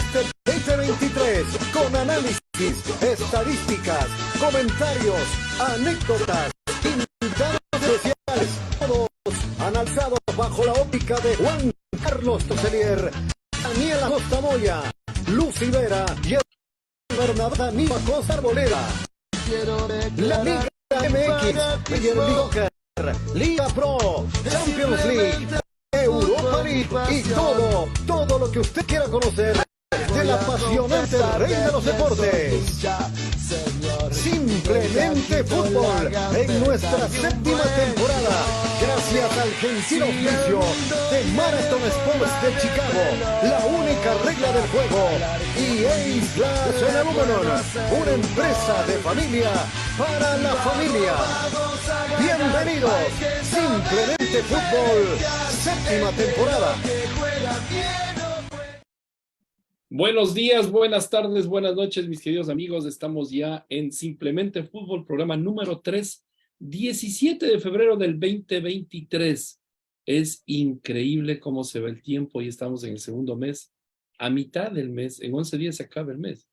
este 2023 con análisis, estadísticas, comentarios, anécdotas, invitados especiales, todos analizados bajo la óptica de Juan Carlos Toselier, Daniela Costa Moya, Lucy Vera y Bernabé Danilo Acosta Arboleda. La Liga MX, Premier League Soccer, Liga Pro, Champions League, Europa League y todo lo que usted quiera conocer del apasionante rey de los deportes. Simplemente Fútbol en nuestra séptima temporada, gracias al gentil oficio de Marathon Sports de Chicago, la única regla del juego, y Ace Glass Aluminum, una empresa de familia para la familia. Bienvenidos, Simplemente Fútbol, séptima temporada. Buenos días, buenas tardes, buenas noches, mis queridos amigos. Estamos ya en Simplemente Fútbol, programa número 3, 17 de febrero del 2023. Es increíble cómo se va el tiempo y estamos en el segundo mes. A mitad del mes, en 11 días se acaba el mes.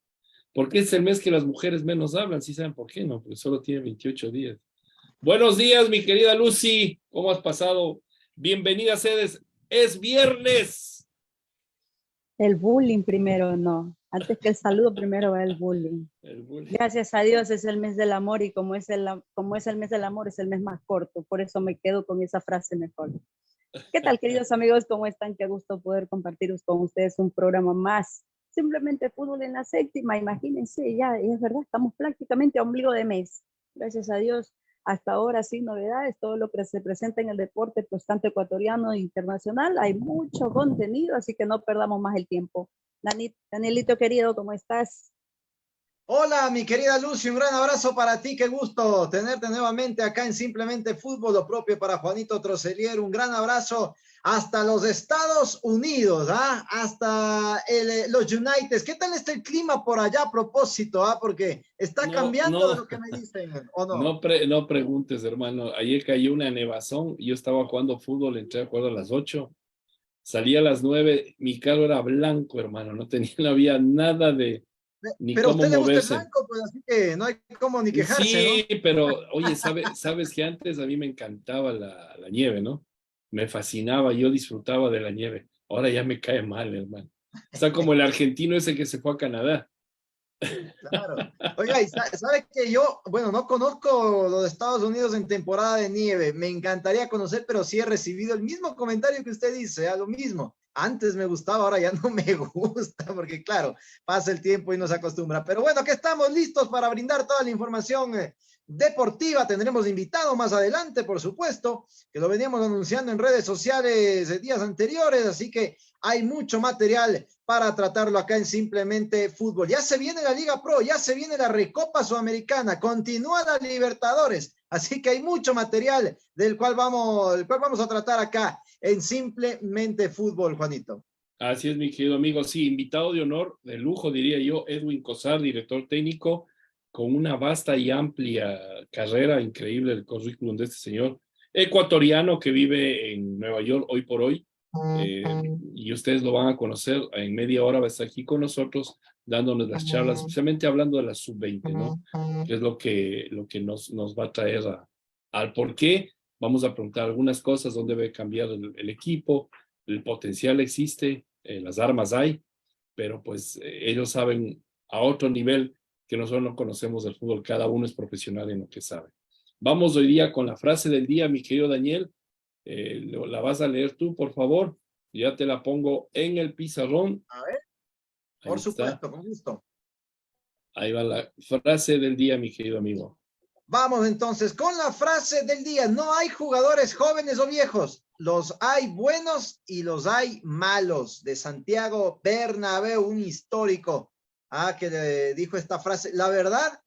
Porque es el mes que las mujeres menos hablan, ¿sí saben por qué? No, porque solo tiene 28 días. Buenos días, mi querida Lucy. ¿Cómo has pasado? Bienvenida, Cedes. Es viernes. El bullying primero, no. Antes que el saludo, primero va el bullying. Gracias a Dios es el mes del amor y como es el mes del amor, es el mes más corto. Por eso me quedo con esa frase mejor. ¿Qué tal, queridos amigos? ¿Cómo están? Qué gusto poder compartir con ustedes un programa más. Simplemente Fútbol en la séptima. Imagínense, ya es verdad, estamos prácticamente a ombligo de mes. Gracias a Dios. Hasta ahora sin novedades, todo lo que se presenta en el deporte, pues tanto ecuatoriano e internacional, hay mucho contenido, así que no perdamos más el tiempo. Danielito querido, ¿cómo estás? Hola, mi querida Lucy, un gran abrazo para ti, qué gusto tenerte nuevamente acá en Simplemente Fútbol, lo propio para Juanito Toselier, un gran abrazo hasta los Estados Unidos, hasta los United. ¿Qué tal está el clima por allá a propósito? Porque está cambiando lo que me dicen, ¿o no? No preguntes, hermano. Ayer cayó una nevazón, yo estaba jugando fútbol, entré a jugar a las 8, salí a las 9, mi carro era blanco, hermano, no había nada de... Pero a usted le gusta el moverse. blanco, pues así que no hay cómo ni quejarse, sí, ¿no? Pero oye, sabes que antes a mí me encantaba la nieve, ¿no? Me fascinaba, yo disfrutaba de la nieve. Ahora ya me cae mal, hermano. Está como el argentino ese que se fue a Canadá. Claro. Oiga, y sabe que yo, bueno, no conozco los Estados Unidos en temporada de nieve. Me encantaría conocer, pero sí he recibido el mismo comentario que usted dice, lo mismo. Antes me gustaba, ahora ya no me gusta, porque claro, pasa el tiempo y no se acostumbra. Pero bueno, que estamos listos para brindar toda la información deportiva. Tendremos invitado más adelante, por supuesto, que lo veníamos anunciando en redes sociales de días anteriores, así que hay mucho material para tratarlo acá en Simplemente Fútbol. Ya se viene la Liga Pro, ya se viene la Recopa Sudamericana, continúa la Libertadores, así que hay mucho material del cual vamos a tratar acá en Simplemente Fútbol, Juanito. Así es, mi querido amigo. Sí, invitado de honor, de lujo, diría yo, Edwin Cosar, director técnico, con una vasta y amplia carrera, increíble el currículum de este señor, ecuatoriano que vive en Nueva York hoy por hoy, y ustedes lo van a conocer. En media hora va a estar aquí con nosotros dándonos las charlas, especialmente hablando de la sub-20, ¿no? Que es lo que nos va a traer al por qué. Vamos a preguntar algunas cosas, dónde debe cambiar el equipo, el potencial existe, las armas hay, pero pues ellos saben a otro nivel que nosotros no conocemos del fútbol. Cada uno es profesional en lo que sabe. Vamos hoy día con la frase del día, mi querido Daniel. La vas a leer tú, por favor. Ya te la pongo en el pizarrón. A ver, por supuesto, con gusto. Ahí va la frase del día, mi querido amigo. Vamos entonces con la frase del día. No hay jugadores jóvenes o viejos. Los hay buenos y los hay malos. De Santiago Bernabéu, un histórico que le dijo esta frase. La verdad,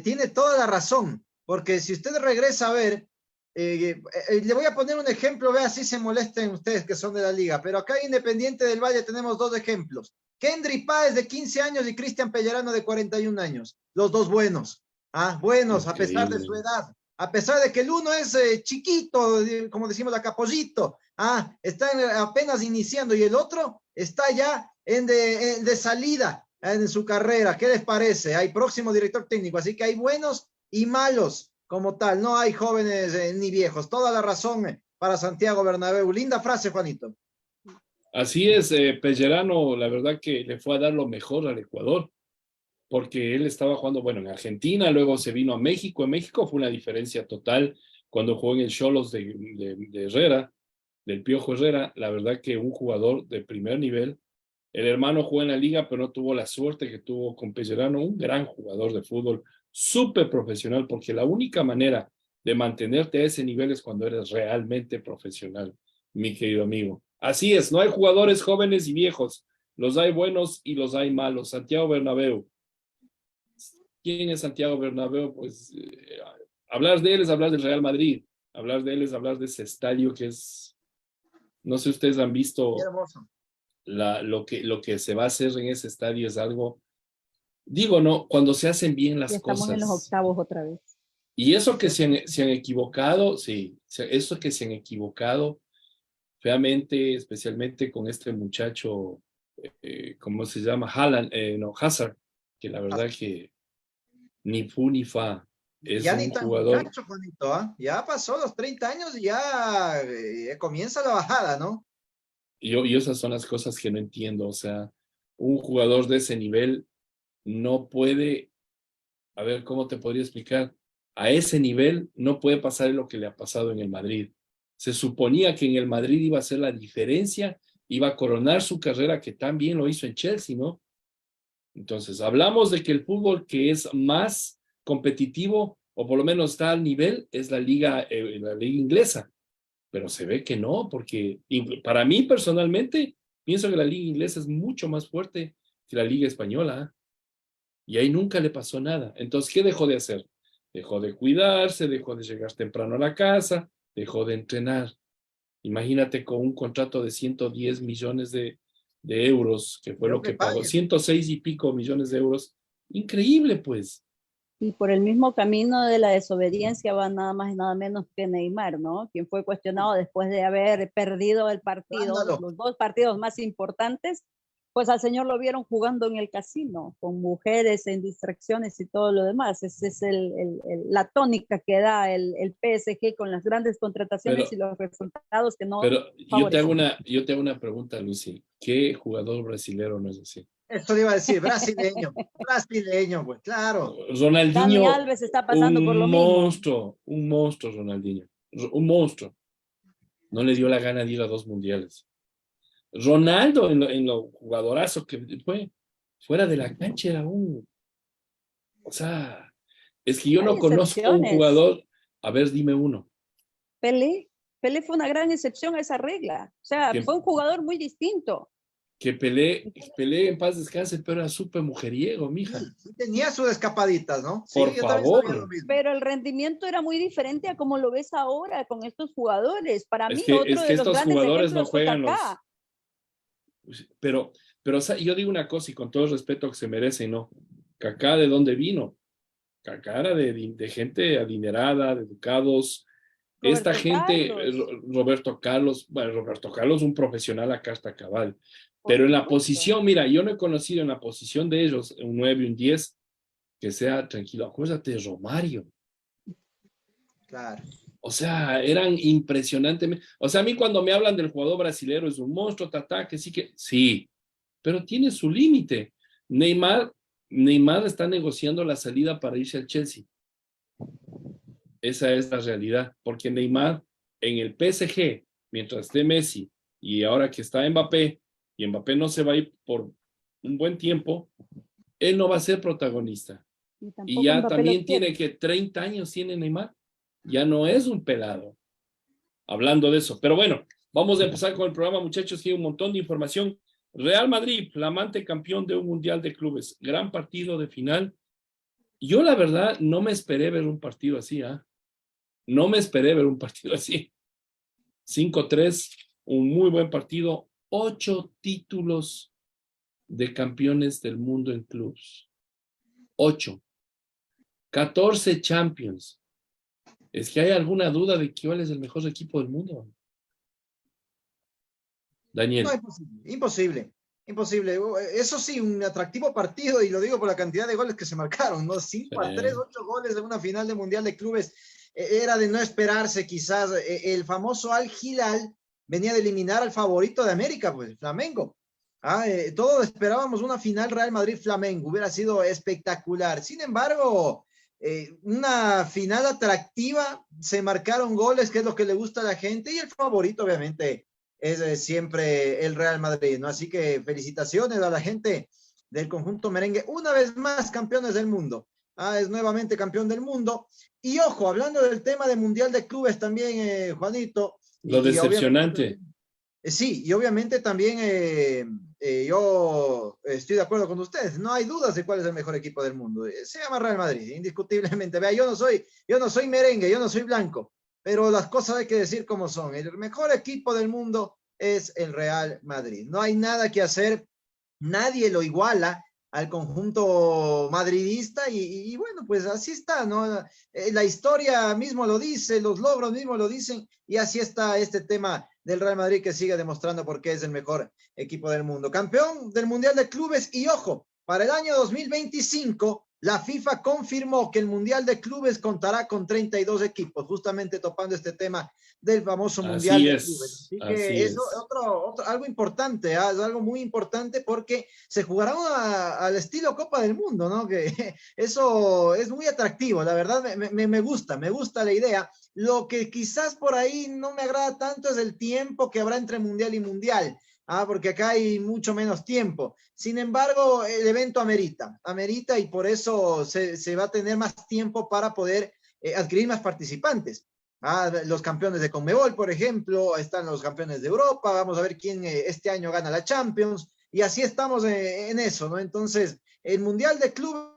tiene toda la razón. Porque si usted regresa a ver, le voy a poner un ejemplo, vea si se molesten ustedes que son de la liga. Pero acá en Independiente del Valle tenemos dos ejemplos. Kendry Páez de 15 años y Cristian Pellerano de 41 años. Los dos buenos. Buenos, a pesar de su edad, a pesar de que el uno es chiquito, como decimos acá, pollito, está apenas iniciando, y el otro está ya de salida en su carrera. ¿Qué les parece? Hay próximo director técnico, así que hay buenos y malos como tal. No hay jóvenes ni viejos. Toda la razón para Santiago Bernabéu. Linda frase, Juanito. Así es, Pellerano, la verdad que le fue a dar lo mejor al Ecuador, porque él estaba jugando, bueno, en Argentina, luego se vino a México. En México fue una diferencia total cuando jugó en el Xolos de Herrera, del Piojo Herrera. La verdad que un jugador de primer nivel. El hermano jugó en la liga, pero no tuvo la suerte que tuvo con Pellerano, un gran jugador de fútbol, súper profesional, porque la única manera de mantenerte a ese nivel es cuando eres realmente profesional, mi querido amigo. Así es, no hay jugadores jóvenes y viejos, los hay buenos y los hay malos. Santiago Bernabéu. ¿Quién es Santiago Bernabéu? Pues hablar de él es hablar del Real Madrid, hablar de él es hablar de ese estadio que es, no sé si ustedes han visto. Qué hermoso. Lo que se va a hacer en ese estadio es algo, digo, no, cuando se hacen bien las estamos cosas. En los octavos otra vez. Y eso que se han equivocado, sí, eso que se han equivocado feamente, especialmente con este muchacho, ¿cómo se llama? Hazard, que la verdad que ni fu ni fa. Es ya un ni tan jugador. muchacho, Juanito, ¿eh? Ya pasó los 30 años y ya comienza la bajada, ¿no? Y esas son las cosas que no entiendo. O sea, un jugador de ese nivel no puede, a ver, ¿cómo te podría explicar? A ese nivel no puede pasar lo que le ha pasado en el Madrid. Se suponía que en el Madrid iba a hacer la diferencia, iba a coronar su carrera, que tan bien lo hizo en Chelsea, ¿no? Entonces, hablamos de que el fútbol que es más competitivo, o por lo menos está al nivel, es la liga inglesa. Pero se ve que no, porque para mí personalmente, pienso que la liga inglesa es mucho más fuerte que la liga española. Y ahí nunca le pasó nada. Entonces, ¿qué dejó de hacer? Dejó de cuidarse, dejó de llegar temprano a la casa, dejó de entrenar. Imagínate con un contrato de 110 millones de euros, que fue Yo lo que que pagó, pague. 106 y pico millones de euros. Increíble, pues. Y por el mismo camino de la desobediencia va nada más y nada menos que Neymar, ¿no? Quien fue cuestionado después de haber perdido el partido, Ándalo. los dos partidos más importantes, pues al señor lo vieron jugando en el casino, con mujeres en distracciones y todo lo demás. Esa es la tónica que da el PSG con las grandes contrataciones y los resultados que no Pero favorecen. yo te hago una pregunta, Lucy. ¿Qué jugador brasilero no es así? Esto le iba a decir, brasileño, pues claro. Ronaldinho, Dani Alves está pasando por lo mismo. un monstruo Ronaldinho, un monstruo. No le dio la gana de ir a 2 mundiales. Ronaldo, en lo jugadorazo que fue, fuera de la cancha era o sea, es que yo Hay no conozco un excepciones. jugador, a ver, dime uno. Pelé fue una gran excepción a esa regla. O sea, fue un jugador muy distinto. Que Pelé en paz descanse, pero era súper mujeriego, mija. Sí, tenía sus escapaditas, ¿no? Sí, Por yo también favor. sabía lo mismo. Pero el rendimiento era muy diferente a como lo ves ahora con estos jugadores. Para mí, otro Es que de los estos grandes jugadores no ejemplos fue juegan Kaká. Pero o sea, yo digo una cosa y con todo el respeto que se merece, ¿no? Kaká, ¿de dónde vino? Kaká era de gente adinerada, de educados. Esta gente, Roberto Carlos, un profesional acá está cabal. Pero en la posición, mira, yo no he conocido en la posición de ellos un 9, un 10, que sea tranquilo. Acuérdate de Romario. Claro. O sea, eran impresionantemente. O sea, a mí cuando me hablan del jugador brasilero es un monstruo, que sí, pero tiene su límite. Neymar está negociando la salida para irse al Chelsea. Esa es la realidad, porque Neymar en el PSG, mientras esté Messi, y ahora que está Mbappé, y Mbappé no se va a ir por un buen tiempo, él no va a ser protagonista. Y ya Mbappé también tiene que 30 años tiene Neymar. Ya no es un pelado. Hablando de eso. Pero bueno, vamos a empezar con el programa, muchachos, que hay un montón de información. Real Madrid, flamante campeón de un mundial de clubes. Gran partido de final. Yo, la verdad, no me esperé ver un partido así, ¿ah? No me esperé ver un partido así. 5-3, un muy buen partido. 8 títulos de campeones del mundo en clubes. 8. 14 Champions. ¿Es que hay alguna duda de cuál es el mejor equipo del mundo? Daniel. No, imposible. Imposible. Eso sí, un atractivo partido, y lo digo por la cantidad de goles que se marcaron, ¿no? 5-3, 8 goles en una final de Mundial de Clubes. Era de no esperarse, quizás. El famoso Al Hilal venía de eliminar al favorito de América, pues, Flamengo. Todos esperábamos una final Real Madrid-Flamengo, hubiera sido espectacular. Sin embargo, una final atractiva, se marcaron goles, que es lo que le gusta a la gente, y el favorito, obviamente, es siempre el Real Madrid, ¿no? Así que felicitaciones a la gente del conjunto merengue, una vez más campeones del mundo. Es nuevamente campeón del mundo. Y ojo, hablando del tema de Mundial de Clubes también, Juanito. Lo decepcionante. Sí, y obviamente también yo estoy de acuerdo con ustedes. No hay dudas de cuál es el mejor equipo del mundo. Se llama Real Madrid, indiscutiblemente. Vea, yo no soy merengue, yo no soy blanco, pero las cosas hay que decir como son. El mejor equipo del mundo es el Real Madrid. No hay nada que hacer, nadie lo iguala al conjunto madridista y bueno, pues así está, ¿no? La historia mismo lo dice, los logros mismo lo dicen, y así está este tema del Real Madrid, que sigue demostrando por qué es el mejor equipo del mundo. Campeón del Mundial de Clubes, y ojo, para el año 2025, la FIFA confirmó que el Mundial de Clubes contará con 32 equipos, justamente topando este tema del famoso Mundial de Clubes. Así que es algo importante, es algo muy importante, porque se jugará al estilo Copa del Mundo, ¿no? Que eso es muy atractivo, la verdad me gusta la idea. Lo que quizás por ahí no me agrada tanto es el tiempo que habrá entre Mundial y Mundial. Porque acá hay mucho menos tiempo. Sin embargo, el evento amerita, y por eso se va a tener más tiempo para poder adquirir más participantes. Los campeones de Conmebol, por ejemplo, están los campeones de Europa, vamos a ver quién este año gana la Champions, y así estamos en eso, ¿no? Entonces, el Mundial de Clubes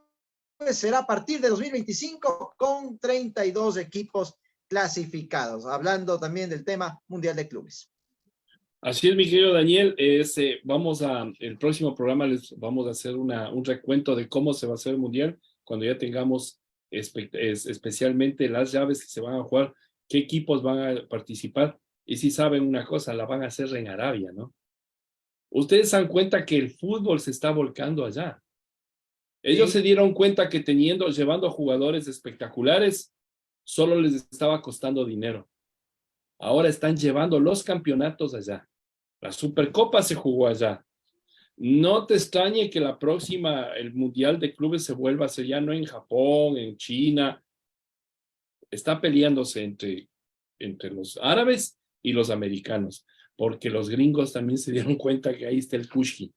será a partir de 2025 con 32 equipos clasificados, hablando también del tema Mundial de Clubes. Así es, mi querido Daniel. El próximo programa les vamos a hacer un recuento de cómo se va a hacer el Mundial, cuando ya tengamos especialmente las llaves que se van a jugar, qué equipos van a participar, y si saben una cosa, la van a hacer en Arabia, ¿no? Ustedes se dan cuenta que el fútbol se está volcando allá. Ellos se dieron cuenta que llevando jugadores espectaculares, solo les estaba costando dinero. Ahora están llevando los campeonatos allá. La Supercopa se jugó allá. No te extrañe que el Mundial de Clubes se vuelva a hacer ya no en Japón, en China. Está peleándose entre los árabes y los americanos, porque los gringos también se dieron cuenta que ahí está el Kushki.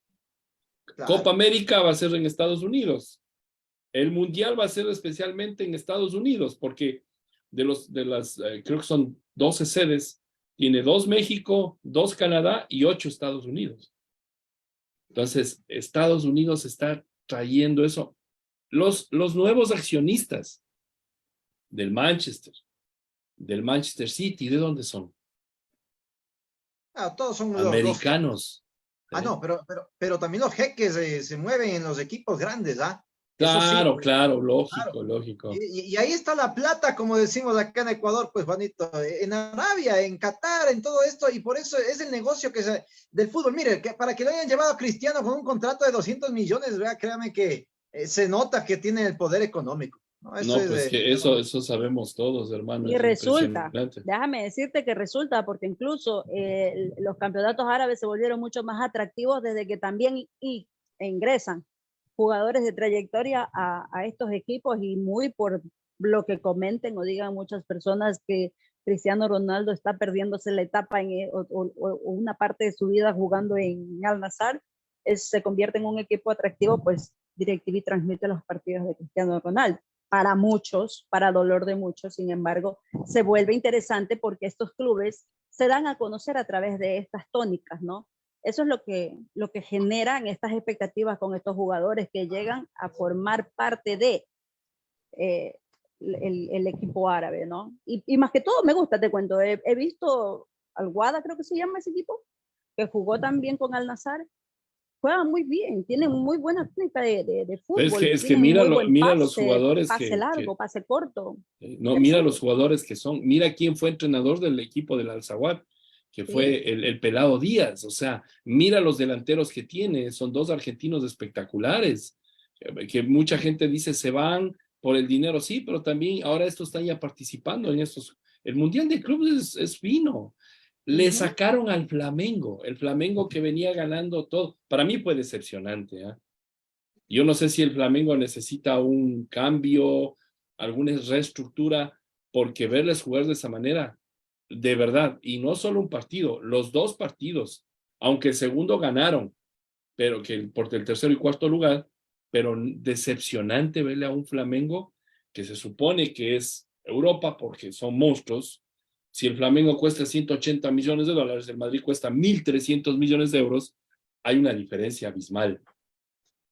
Claro. Copa América va a ser en Estados Unidos. El Mundial va a ser especialmente en Estados Unidos, porque creo que son 12 sedes, tiene 2 México, 2 Canadá y 8 Estados Unidos. Entonces, Estados Unidos está trayendo eso. Los nuevos accionistas del Manchester City, ¿de dónde son? Todos son americanos. No, pero también los jeques se mueven en los equipos grandes, Claro, sí, claro, lógico. Y ahí está la plata, como decimos acá en Ecuador, pues, Juanito, en Arabia, en Qatar, en todo esto, y por eso es el negocio del fútbol. Mire, para que lo hayan llevado a Cristiano con un contrato de 200 millones, ¿verdad? Créame que se nota que tiene el poder económico. Eso sabemos todos, hermano. Y resulta, déjame decirte que resulta, porque incluso los campeonatos árabes se volvieron mucho más atractivos desde que también ingresan jugadores de trayectoria a estos equipos, y muy por lo que comenten o digan muchas personas que Cristiano Ronaldo está perdiéndose la etapa o una parte de su vida jugando en Al-Nassr, se convierte en un equipo atractivo, pues DirecTV transmite los partidos de Cristiano Ronaldo. Para muchos, para dolor de muchos, sin embargo, se vuelve interesante porque estos clubes se dan a conocer a través de estas tónicas, ¿no? Eso es lo que generan estas expectativas con estos jugadores que llegan a formar parte de el equipo árabe, ¿no? Y más que todo me gusta, te cuento, he visto al Wada, creo que se llama ese equipo, que jugó también con Al-Nassr. Juegan muy bien, tienen muy buena técnica de fútbol. Es que mira los jugadores pase largo, pase corto. No, mira los jugadores que son. Mira quién fue entrenador del equipo del Al-Zawad. que fue el Pelado Díaz. O sea, mira los delanteros que tiene, son dos argentinos espectaculares, que mucha gente dice se van por el dinero, sí, pero también ahora estos están ya participando en estos. El Mundial de Clubes es fino. Le sacaron al Flamengo, el Flamengo que venía ganando todo. Para mí fue decepcionante, ¿eh? Yo no sé si el Flamengo necesita un cambio, alguna reestructura, porque verles jugar de esa manera, de verdad, y no solo un partido, los dos partidos, aunque el segundo ganaron, pero que por el tercero y cuarto lugar, pero decepcionante verle a un Flamengo que se supone que es Europa porque son monstruos. Si el Flamengo cuesta 180 millones de dólares, el Madrid cuesta 1.300 millones de euros, hay una diferencia abismal.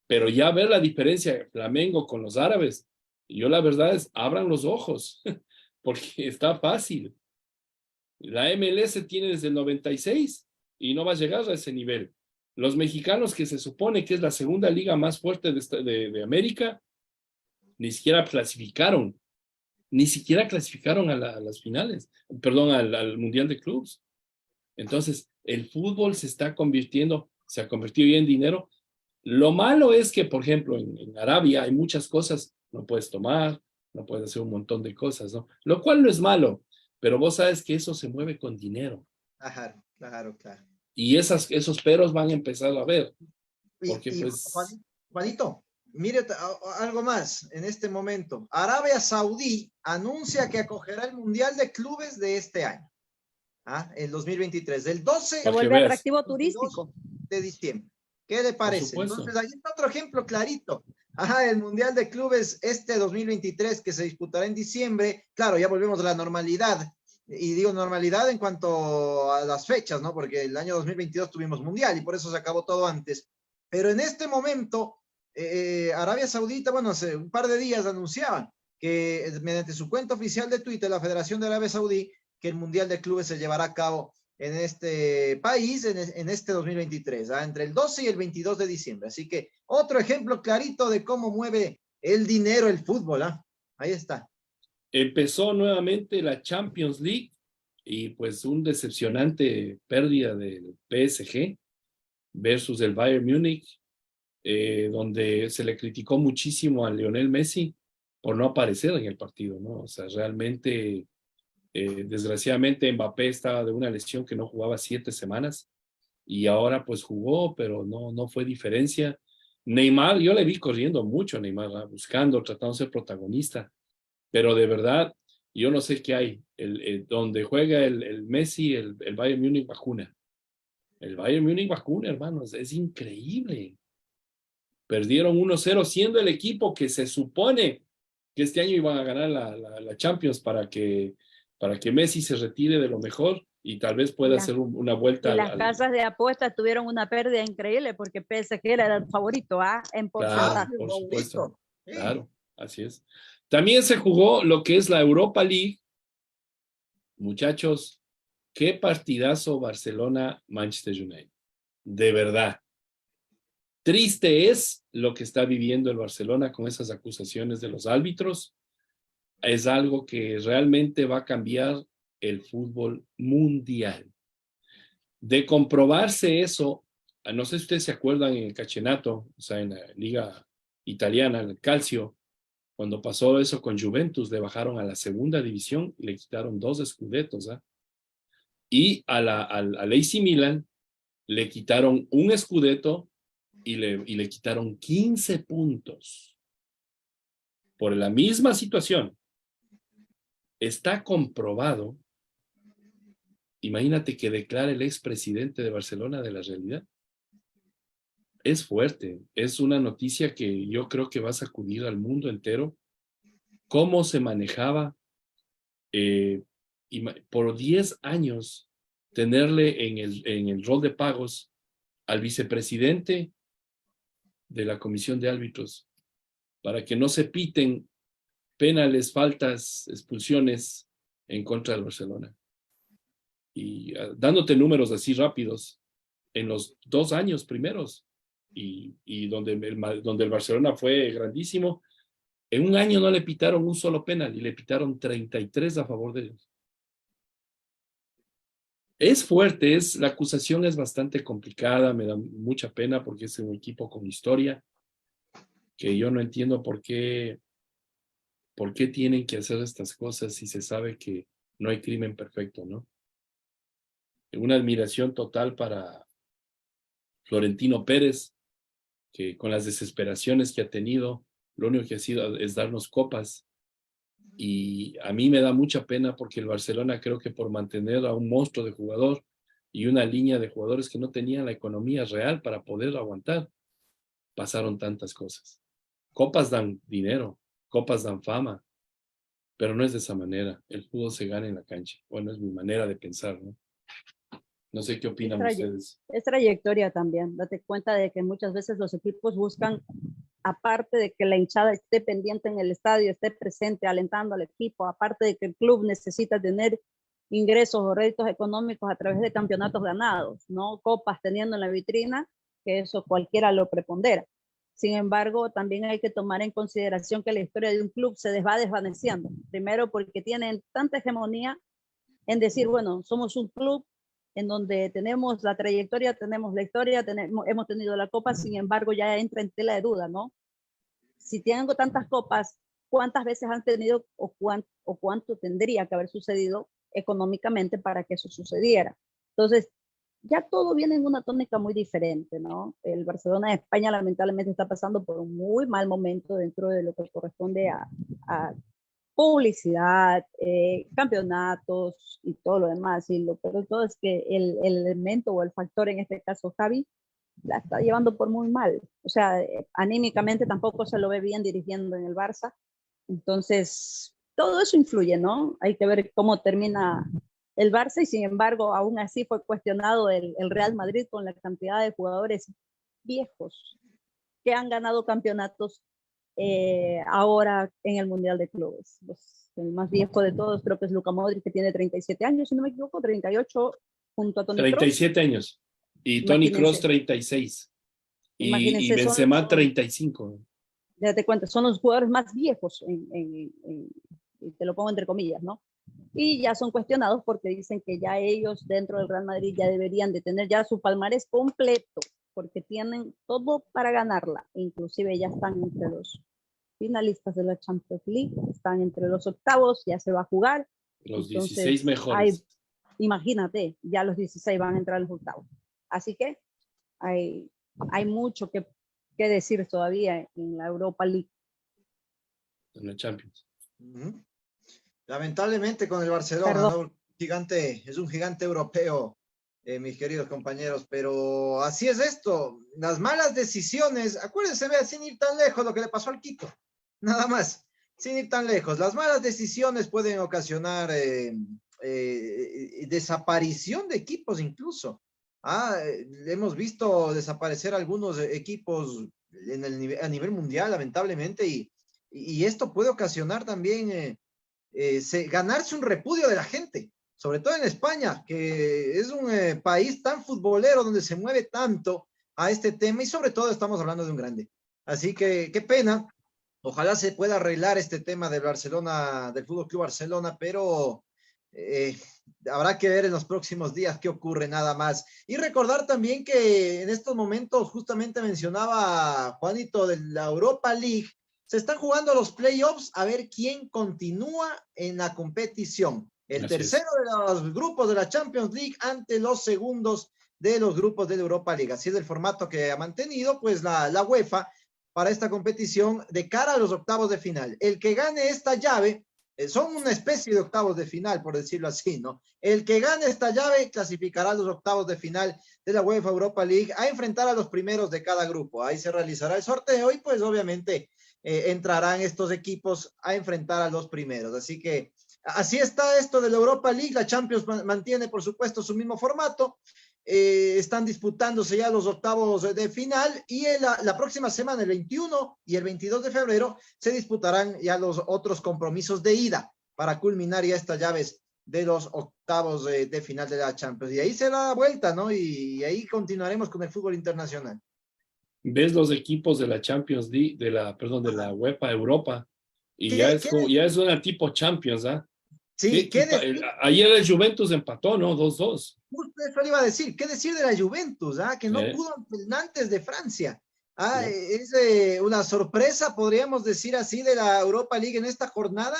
Pero ya ver la diferencia de Flamengo con los árabes, yo la verdad es, abran los ojos, porque está fácil. La MLS tiene desde el 96 y no va a llegar a ese nivel. Los mexicanos, que se supone que es la segunda liga más fuerte de América, ni siquiera clasificaron a las finales, perdón, al Mundial de Clubes. Entonces, el fútbol se ha convertido ya en dinero. Lo malo es que, por ejemplo, en Arabia hay muchas cosas, no puedes tomar, no puedes hacer un montón de cosas, ¿no? Lo cual no es malo, pero vos sabes que eso se mueve con dinero. Claro, claro, claro. Y esos peros van a empezar a ver. Porque, pues... Juanito, mire algo más en este momento. Arabia Saudí anuncia que acogerá el Mundial de Clubes de este año, el 2023, del 12 se vuelve atractivo turístico de diciembre. ¿Qué le parece? Entonces, ahí está otro ejemplo clarito. El Mundial de Clubes 2023 que se disputará en diciembre. Claro, ya volvemos a la normalidad. Y digo normalidad en cuanto a las fechas, ¿no? Porque el año 2022 tuvimos Mundial y por eso se acabó todo antes. Pero en este momento, Arabia Saudita, bueno, hace un par de días anunciaban que mediante su cuenta oficial de Twitter, la Federación de Arabia Saudí, que el Mundial de Clubes se llevará a cabo en este país en este 2023, entre el 12 y el 22 de diciembre. Así que otro ejemplo clarito de cómo mueve el dinero el fútbol. Ahí está. Empezó nuevamente la Champions League y pues un decepcionante pérdida del PSG versus el Bayern Múnich, donde se le criticó muchísimo a Lionel Messi por no aparecer en el partido, ¿no? O sea, realmente... desgraciadamente Mbappé estaba de una lesión que no jugaba 7 semanas y ahora pues jugó, pero no fue diferencia. Neymar, yo le vi corriendo mucho a Neymar, buscando, tratando de ser protagonista, pero de verdad, yo no sé qué hay. Donde juega el Messi, el Bayern Múnich vacuna. El Bayern Múnich vacuna, hermanos, es increíble. Perdieron 1-0 siendo el equipo que se supone que este año iban a ganar la Champions para que Messi se retire de lo mejor y tal vez pueda hacer una vuelta. Las casas de apuestas tuvieron una pérdida increíble porque PSG era el favorito, en porcentaje. Claro, por supuesto. Claro, así es. También se jugó lo que es la Europa League. Muchachos, qué partidazo Barcelona-Manchester United. De verdad. Triste es lo que está viviendo el Barcelona con esas acusaciones de los árbitros. Es algo que realmente va a cambiar el fútbol mundial. De comprobarse eso, no sé si ustedes se acuerdan en el Cachenato, o sea, en la liga italiana, en el Calcio, cuando pasó eso con Juventus, le bajaron a la segunda división y le quitaron 2 Scudettos, y al AC Milan le quitaron un Scudetto y le quitaron 15 puntos por la misma situación. Está comprobado. Imagínate que declare el expresidente de Barcelona de la realidad. Es fuerte, es una noticia que yo creo que va a sacudir al mundo entero. Cómo se manejaba por 10 años tenerle en el rol de pagos al vicepresidente de la comisión de árbitros para que no se piten penales, faltas, expulsiones en contra del Barcelona. Y dándote números así rápidos, en los 2 años primeros, y donde el Barcelona fue grandísimo, en un año no le pitaron un solo penal y le pitaron 33 a favor de ellos. Es fuerte, la acusación es bastante complicada, me da mucha pena porque es un equipo con historia, que yo no entiendo por qué tienen que hacer estas cosas si se sabe que no hay crimen perfecto, ¿no? Una admiración total para Florentino Pérez, que con las desesperaciones que ha tenido, lo único que ha sido es darnos copas. Y a mí me da mucha pena porque el Barcelona, creo que por mantener a un monstruo de jugador y una línea de jugadores que no tenían la economía real para poder aguantar, pasaron tantas cosas. Copas dan dinero, copas dan fama, pero no es de esa manera. El fútbol se gana en la cancha. Bueno, es mi manera de pensar, ¿no? No sé qué opinan ustedes. Es trayectoria también. Date cuenta de que muchas veces los equipos buscan, aparte de que la hinchada esté pendiente en el estadio, esté presente, alentando al equipo, aparte de que el club necesita tener ingresos o réditos económicos a través de campeonatos ganados, ¿no? Copas teniendo en la vitrina, que eso cualquiera lo prepondera. Sin embargo, también hay que tomar en consideración que la historia de un club se va desvaneciendo. Primero porque tienen tanta hegemonía en decir, bueno, somos un club en donde tenemos la trayectoria, tenemos la historia, hemos tenido la copa, sin embargo ya entra en tela de duda, ¿no? Si tienen tantas copas, ¿cuántas veces han tenido o cuánto tendría que haber sucedido económicamente para que eso sucediera? Entonces, ya todo viene en una tónica muy diferente, ¿no? El Barcelona de España lamentablemente está pasando por un muy mal momento dentro de lo que corresponde a publicidad, campeonatos y todo lo demás. Y lo peor de todo es que el elemento o el factor, en este caso Xavi, la está llevando por muy mal. O sea, anímicamente tampoco se lo ve bien dirigiendo en el Barça. Entonces, todo eso influye, ¿no? Hay que ver cómo termina el Barça y sin embargo, aún así fue cuestionado el Real Madrid con la cantidad de jugadores viejos que han ganado campeonatos ahora en el Mundial de Clubes. Pues, el más viejo de todos creo que es Luka Modric, que tiene 37 años, si no me equivoco, 38 junto a Toni 37 Kroos. Años. Y Toni Kroos 36. Y Benzema 35. Ya te cuento, son los jugadores más viejos, te lo pongo entre comillas, ¿no? Y ya son cuestionados porque dicen que ya ellos dentro del Real Madrid ya deberían de tener ya su palmarés completo, porque tienen todo para ganarla. Inclusive ya están entre los finalistas de la Champions League, están entre los octavos, ya se va a jugar. Los Entonces, 16 mejores. Imagínate, ya los 16 van a entrar a los octavos. Así que hay mucho que decir todavía en la Europa League. En la Champions. Lamentablemente con el Barcelona, ¿no? Es un gigante europeo, mis queridos compañeros, pero así es esto. Las malas decisiones, acuérdense, vea, sin ir tan lejos lo que le pasó al Quito, nada más, sin ir tan lejos. Las malas decisiones pueden ocasionar desaparición de equipos incluso. Hemos visto desaparecer algunos equipos a nivel mundial, lamentablemente, y esto puede ocasionar también ganarse un repudio de la gente, sobre todo en España, que es un país tan futbolero donde se mueve tanto a este tema y sobre todo estamos hablando de un grande. Así que qué pena, ojalá se pueda arreglar este tema del Barcelona, del Fútbol Club Barcelona, pero habrá que ver en los próximos días qué ocurre nada más. Y recordar también que en estos momentos, justamente mencionaba Juanito de la Europa League, se están jugando los playoffs a ver quién continúa en la competición. El tercero de los grupos de la Champions League ante los segundos de los grupos de la Europa League. Así es el formato que ha mantenido pues la UEFA para esta competición de cara a los octavos de final. El que gane esta llave, son una especie de octavos de final, por decirlo así, ¿no? El que gane esta llave clasificará a los octavos de final de la UEFA Europa League a enfrentar a los primeros de cada grupo. Ahí se realizará el sorteo y pues obviamente entrarán estos equipos a enfrentar a los primeros. Así que así está esto de la Europa League. La Champions mantiene, por supuesto, su mismo formato. Están disputándose ya los octavos de final y la próxima semana, el 21 y el 22 de febrero, se disputarán ya los otros compromisos de ida para culminar ya estas llaves de los octavos de final de la Champions. Y ahí se da vuelta, ¿no? Y ahí continuaremos con el fútbol internacional. Ves los equipos de la Champions League, de la UEFA Europa, y ya es una tipo Champions, ¿ah? Sí, Ayer el Juventus empató, ¿no? 2-2. justo eso le iba a decir. ¿Qué decir de la Juventus? Que no pudo ante el Nantes de Francia. No. Es una sorpresa, podríamos decir así, de la Europa League en esta jornada.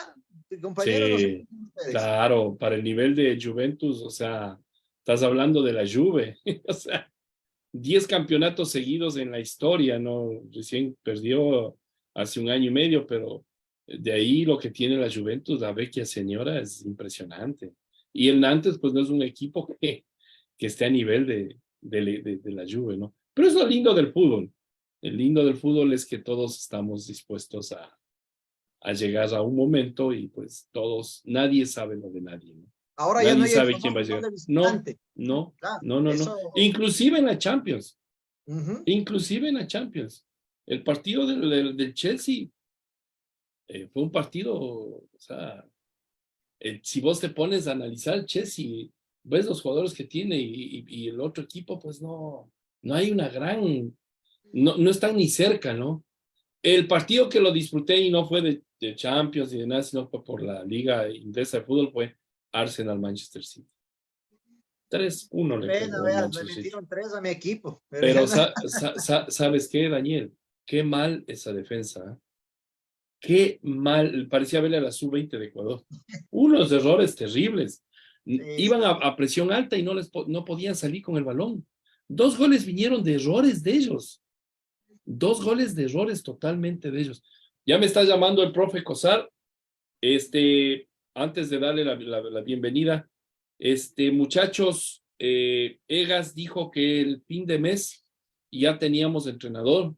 Compañeros, no sé Sí, qué piensan ustedes. claro, para el nivel de Juventus, o sea, estás hablando de la Juve, o sea, 10 campeonatos seguidos en la historia, ¿no? Recién perdió hace un año y medio, pero de ahí lo que tiene la Juventus, la vecchia señora, es impresionante. Y el Nantes, pues no es un equipo que esté a nivel de la Juve, ¿no? Pero es lo lindo del fútbol. El lindo del fútbol es que todos estamos dispuestos a llegar a un momento y pues todos, nadie sabe lo de nadie, ¿no? Ahora ya no Nadie hay el sabe quién va a famoso gol llegar. de No, visitante. no, Claro, no, no, no. eso. Inclusive en la Champions. Ujú. Inclusive en la Champions. El partido del Chelsea fue un partido, o sea, si vos te pones a analizar el Chelsea, ves los jugadores que tiene y el otro equipo, pues no hay una gran, no están ni cerca, ¿no? El partido que lo disfruté y no fue de Champions y de nada, sino fue por la Liga Inglesa de Fútbol, fue Arsenal-Manchester City. 3-1 le Pena, pegó el veas, le Manchester City. metieron 3 a mi equipo. Pero ¿sabes qué, Daniel? Qué mal esa defensa. ¿Eh? Qué mal, parecía verle a la sub-20 de Ecuador. Unos errores terribles. Iban a presión alta y no podían salir con el balón. 2 goles vinieron de errores de ellos. 2 goles de errores totalmente de ellos. Ya me está llamando el profe Cosar. Antes de darle la bienvenida, muchachos, Egas dijo que el fin de mes ya teníamos entrenador,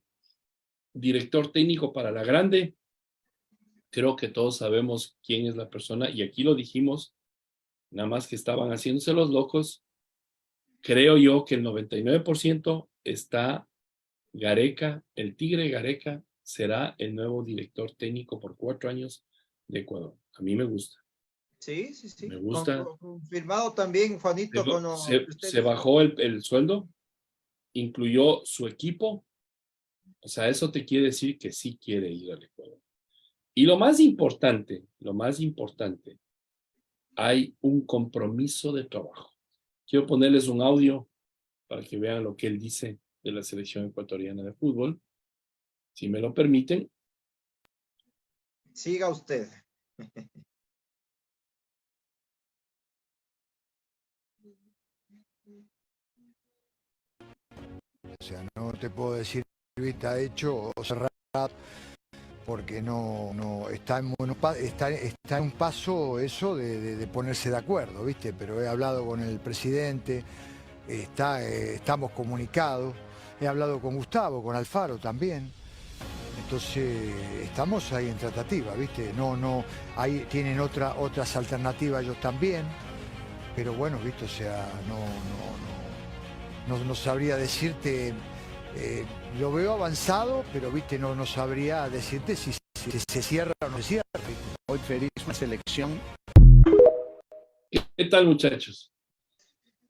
director técnico para la grande. Creo que todos sabemos quién es la persona y aquí lo dijimos, nada más que estaban haciéndose los locos. Creo yo que el 99% está Gareca, el Tigre Gareca será el nuevo director técnico por 4 años de Ecuador. A mí me gusta. Sí, sí, sí. Me gusta. Confirmado también, Juanito, con lo que usted Se bajó el sueldo, incluyó su equipo. O sea, eso te quiere decir que sí quiere ir al Ecuador. Y lo más importante, hay un compromiso de trabajo. Quiero ponerles un audio para que vean lo que él dice de la selección ecuatoriana de fútbol. Si me lo permiten. Siga usted. O sea, no te puedo decir está hecho o cerrado porque no está en un paso eso de ponerse de acuerdo, ¿viste? Pero he hablado con el presidente, estamos comunicados, he hablado con Gustavo, con Alfaro también. Entonces estamos ahí en tratativa, ¿viste? Ahí tienen otras alternativas ellos también, pero bueno, ¿viste? O sea, no sabría decirte, lo veo avanzado, pero ¿viste? No sabría decirte si se cierra o no se cierra, ¿viste? Hoy feliz una selección. ¿Qué tal, muchachos?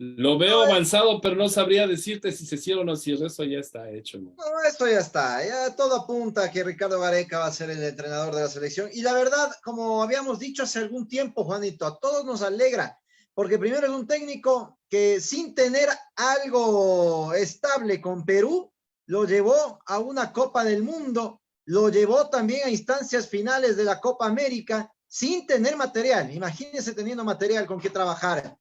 Lo veo avanzado, pero no sabría decirte si se cierra o no cierra. Eso ya está hecho, ¿no? No, esto ya está. Ya todo apunta a que Ricardo Gareca va a ser el entrenador de la selección. Y la verdad, como habíamos dicho hace algún tiempo, Juanito, a todos nos alegra. Porque primero es un técnico que sin tener algo estable con Perú, lo llevó a una Copa del Mundo, lo llevó también a instancias finales de la Copa América, sin tener material. Imagínense teniendo material con que trabajar,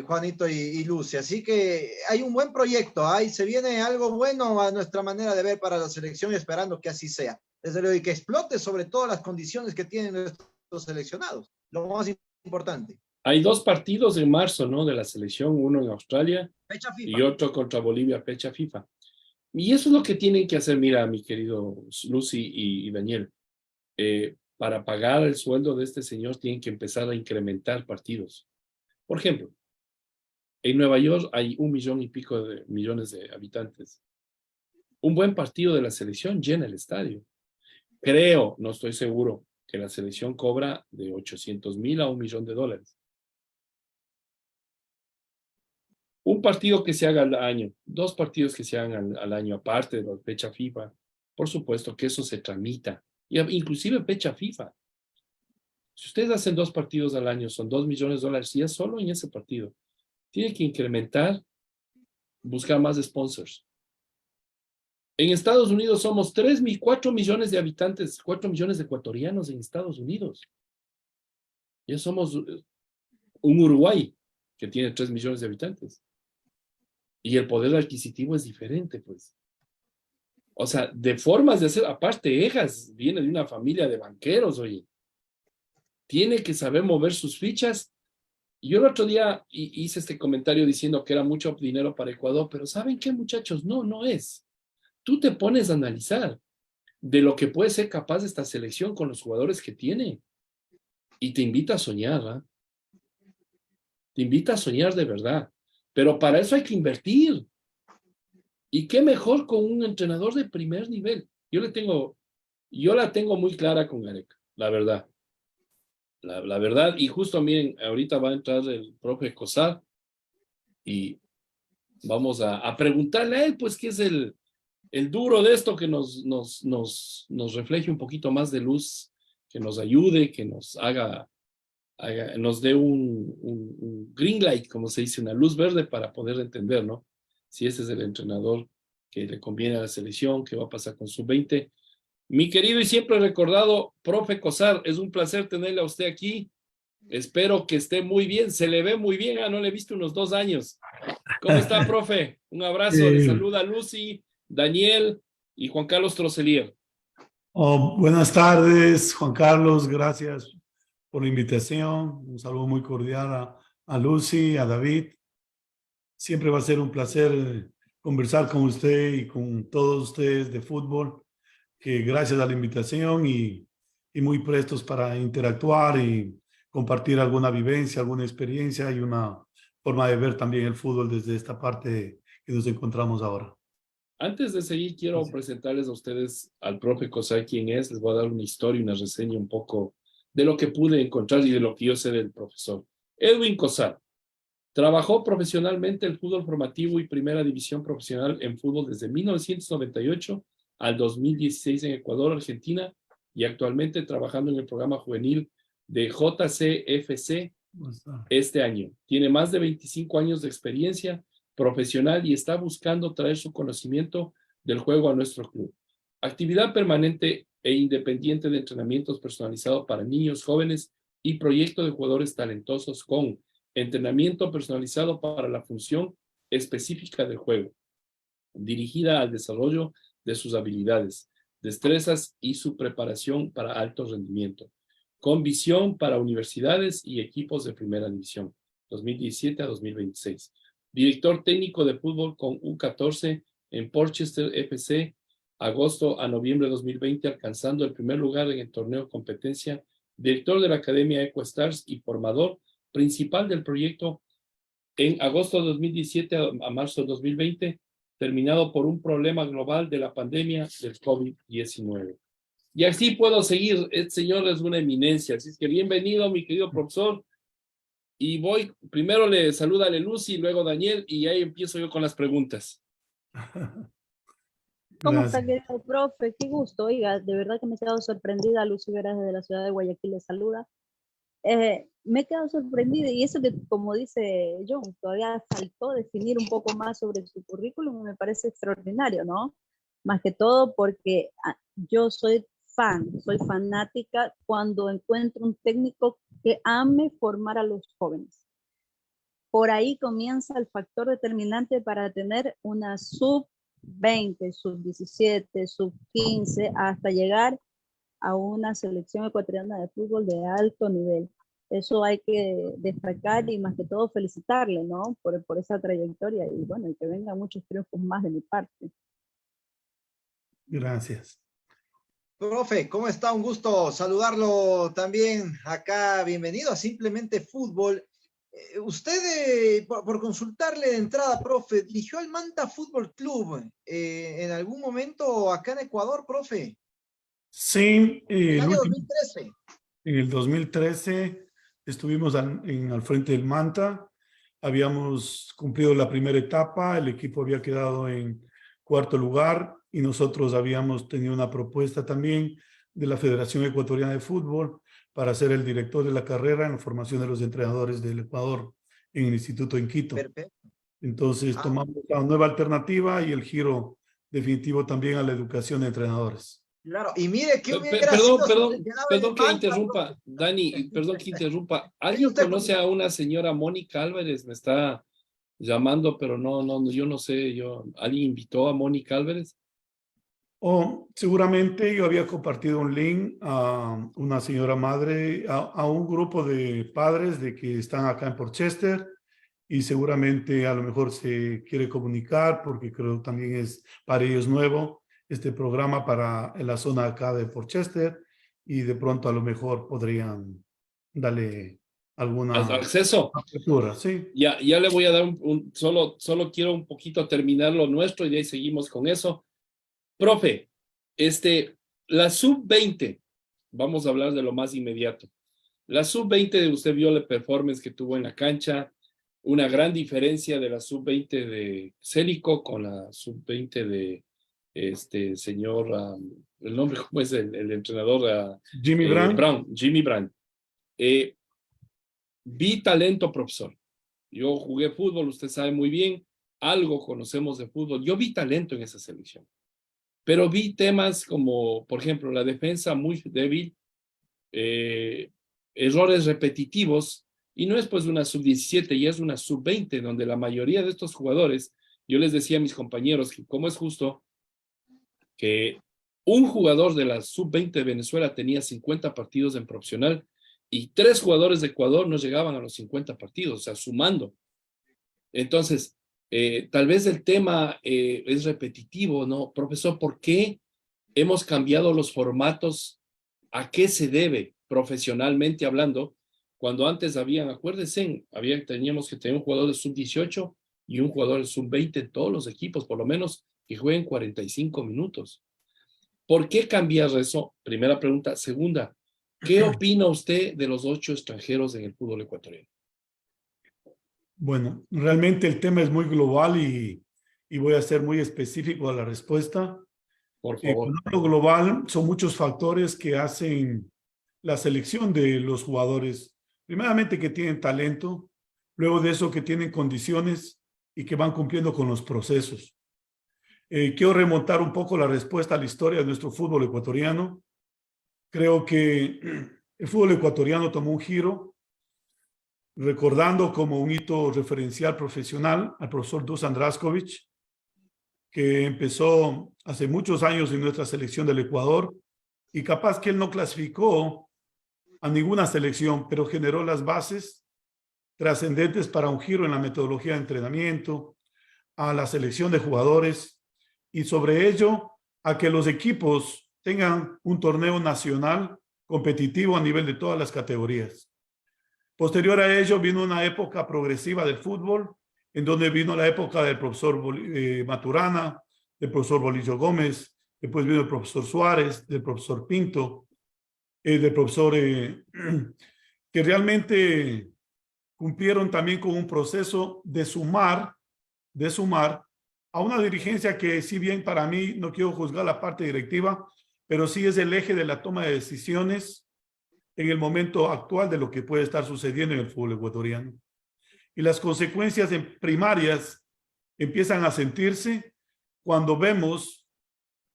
Juanito y Lucy. Así que hay un buen proyecto, ahí se viene algo bueno a nuestra manera de ver para la selección, esperando que así sea. Desde luego, y que explote sobre todo las condiciones que tienen nuestros seleccionados. Lo más importante. Hay 2 partidos en marzo, ¿no? De la selección, uno en Australia Fecha FIFA. y otro contra Bolivia, fecha FIFA. Y eso es lo que tienen que hacer, mira, mi querido Lucy y Daniel. Para pagar el sueldo de este señor tienen que empezar a incrementar partidos. Por ejemplo, en Nueva York hay 1 millón y pico de millones de habitantes. Un buen partido de la selección llena el estadio. Creo, no estoy seguro, que la selección cobra de 800,000 a $1 millón. Un partido que se haga al año, 2 partidos que se hagan al año, aparte de la fecha FIFA, por supuesto que eso se tramita, inclusive fecha FIFA. Si ustedes hacen 2 partidos al año, son $2 millones, ya solo en ese partido. Tiene que incrementar, buscar más sponsors. En Estados Unidos somos 4 millones de habitantes, 4 millones de ecuatorianos en Estados Unidos. Ya somos un Uruguay que tiene 3 millones de habitantes. Y el poder adquisitivo es diferente, pues. O sea, de formas de hacer, aparte, Ejas viene de una familia de banqueros, oye. Tiene que saber mover sus fichas. Y yo el otro día hice este comentario diciendo que era mucho dinero para Ecuador, pero ¿saben qué, muchachos? No, no es. Tú te pones a analizar de lo que puede ser capaz esta selección con los jugadores que tiene. Y te invita a soñar, ¿ah? Te invita a soñar de verdad. Pero para eso hay que invertir. Y qué mejor con un entrenador de primer nivel. Yo la tengo muy clara con Gareca, la verdad. La verdad, y justo miren, ahorita va a entrar el profe Cosar y vamos a preguntarle a él, pues, qué es el duro de esto, que nos refleje un poquito más de luz, que nos ayude, que nos nos dé un green light, como se dice, una luz verde para poder entender, ¿no? Si ese es el entrenador que le conviene a la selección, qué va a pasar con sub-20. Mi querido y siempre recordado profe Cosar, es un placer tenerle a usted aquí. Espero que esté muy bien, se le ve muy bien, no le he visto unos 2 años. ¿Cómo está, profe? Un abrazo, le saluda Lucy, Daniel y Juan Carlos Trocelier. Buenas tardes, Juan Carlos, gracias por la invitación. Un saludo muy cordial a Lucy, a David. Siempre va a ser un placer conversar con usted y con todos ustedes de fútbol, que gracias a la invitación y muy prestos para interactuar y compartir alguna vivencia, alguna experiencia y una forma de ver también el fútbol desde esta parte que nos encontramos ahora. Antes de seguir, quiero presentarles a ustedes al profe Cosar, quién es. Les voy a dar una historia, una reseña un poco de lo que pude encontrar y de lo que yo sé del profesor. Edwin Cosar trabajó profesionalmente el fútbol formativo y primera división profesional en fútbol desde 1998 al 2016 en Ecuador, Argentina, y actualmente trabajando en el programa juvenil de JCFC este año. Tiene más de 25 años de experiencia profesional y está buscando traer su conocimiento del juego a nuestro club. Actividad permanente e independiente de entrenamientos personalizados para niños, jóvenes y proyecto de jugadores talentosos con entrenamiento personalizado para la función específica del juego, dirigida al desarrollo de sus habilidades, destrezas y su preparación para alto rendimiento, con visión para universidades y equipos de primera división, 2017 a 2026. Director técnico de fútbol con U14 en Portchester FC, agosto a noviembre de 2020, alcanzando el primer lugar en el torneo competencia. Director de la Academia EcoStars y formador principal del proyecto en agosto de 2017 a marzo de 2020, terminado por un problema global de la pandemia del COVID-19. Y así puedo seguir. El señor es una eminencia, así es que bienvenido, mi querido profesor. Y primero le saluda a Lucy, luego Daniel, y ahí empiezo yo con las preguntas. ¿Cómo está, querido profe? Qué gusto, oiga, de verdad que me he quedado sorprendida. Lucy Veras desde la ciudad de Guayaquil le saluda. Me he quedado sorprendida, y eso que, como dice John, todavía faltó definir un poco más sobre su currículum, me parece extraordinario, ¿no? Más que todo porque yo soy fanática cuando encuentro un técnico que ame formar a los jóvenes. Por ahí comienza el factor determinante para tener una sub-20, sub-17, sub-15, hasta llegar a una selección ecuatoriana de fútbol de alto nivel. Eso hay que destacar y más que todo felicitarle, ¿no? Por esa trayectoria y bueno, y que vengan muchos triunfos más de mi parte. Gracias. Profe, ¿cómo está? Un gusto saludarlo también acá. Bienvenido a Simplemente Fútbol. Usted, por consultarle de entrada, profe, dirigió al Manta Fútbol Club en algún momento acá en Ecuador, profe. Sí, en el año 2013. En el 2013 estuvimos al frente del Manta. Habíamos cumplido la primera etapa, el equipo había quedado en 4º lugar y nosotros habíamos tenido una propuesta también de la Federación Ecuatoriana de Fútbol para ser el director de la carrera en la formación de los entrenadores del Ecuador en el instituto en Quito. Perfecto. Entonces Ah, tomamos la nueva alternativa y el giro definitivo también a la educación de entrenadores. claro, y mire que hubiera Perdón, sido si perdón, se quedaba en perdón el que banco, interrumpa, Dani, perdón que interrumpa. Venga ¿Alguien usted, conoce a una señora Mónica Álvarez? Me está llamando, pero no, yo no sé, ¿alguien invitó a Mónica Álvarez? O seguramente yo había compartido un link a una señora madre, a un grupo de padres de que están acá en Port Chester y seguramente a lo mejor se quiere comunicar porque creo también es para ellos nuevo este programa para en la zona acá de Port Chester y de pronto a lo mejor podrían darle alguna ¿Acceso? apertura, ¿sí? Ya le voy a dar solo quiero un poquito terminar lo nuestro y de ahí seguimos con eso. Profe, la sub-20, vamos a hablar de lo más inmediato. La sub-20, usted vio la performance que tuvo en la cancha, una gran diferencia de la sub-20 de Célico con la sub-20 de señor, el nombre, ¿cómo es el entrenador? Jimmy Brown. Jimmy Brown. Vi talento, profesor. Yo jugué fútbol, usted sabe muy bien, algo conocemos de fútbol. Yo vi talento en esa selección. Pero vi temas como, por ejemplo, la defensa muy débil, errores repetitivos, y no es pues una sub-17, ya es una sub-20, donde la mayoría de estos jugadores, yo les decía a mis compañeros que cómo es justo que un jugador de la sub-20 de Venezuela tenía 50 partidos en profesional y 3 jugadores de Ecuador no llegaban a los 50 partidos, o sea, sumando. Entonces, tal vez el tema es repetitivo, ¿no? Profesor, ¿por qué hemos cambiado los formatos? ¿A qué se debe, profesionalmente hablando? Cuando antes acuérdense, teníamos que tener un jugador de sub-18 y un jugador de sub-20 en todos los equipos, por lo menos que jueguen 45 minutos. ¿Por qué cambiar eso? Primera pregunta. Segunda, ¿qué opina usted de los 8 extranjeros en el fútbol ecuatoriano? Bueno, realmente el tema es muy global y voy a ser muy específico a la respuesta. Por favor. Cuando hablo global, son muchos factores que hacen la selección de los jugadores. Primeramente que tienen talento, luego de eso que tienen condiciones y que van cumpliendo con los procesos. Quiero remontar un poco la respuesta a la historia de nuestro fútbol ecuatoriano. Creo que el fútbol ecuatoriano tomó un giro recordando como un hito referencial profesional al profesor Dusan Draskovic, que empezó hace muchos años en nuestra selección del Ecuador y capaz que él no clasificó a ninguna selección, pero generó las bases trascendentes para un giro en la metodología de entrenamiento, a la selección de jugadores y sobre ello a que los equipos tengan un torneo nacional competitivo a nivel de todas las categorías. Posterior a ello vino una época progresiva del fútbol, en donde vino la época del profesor Maturana, del profesor Bolillo Gómez, después vino el profesor Suárez, del profesor Pinto, del profesor que realmente cumplieron también con un proceso de sumar a una dirigencia que, si bien para mí no quiero juzgar la parte directiva, pero sí es el eje de la toma de decisiones en el momento actual de lo que puede estar sucediendo en el fútbol ecuatoriano. Y las consecuencias primarias empiezan a sentirse cuando vemos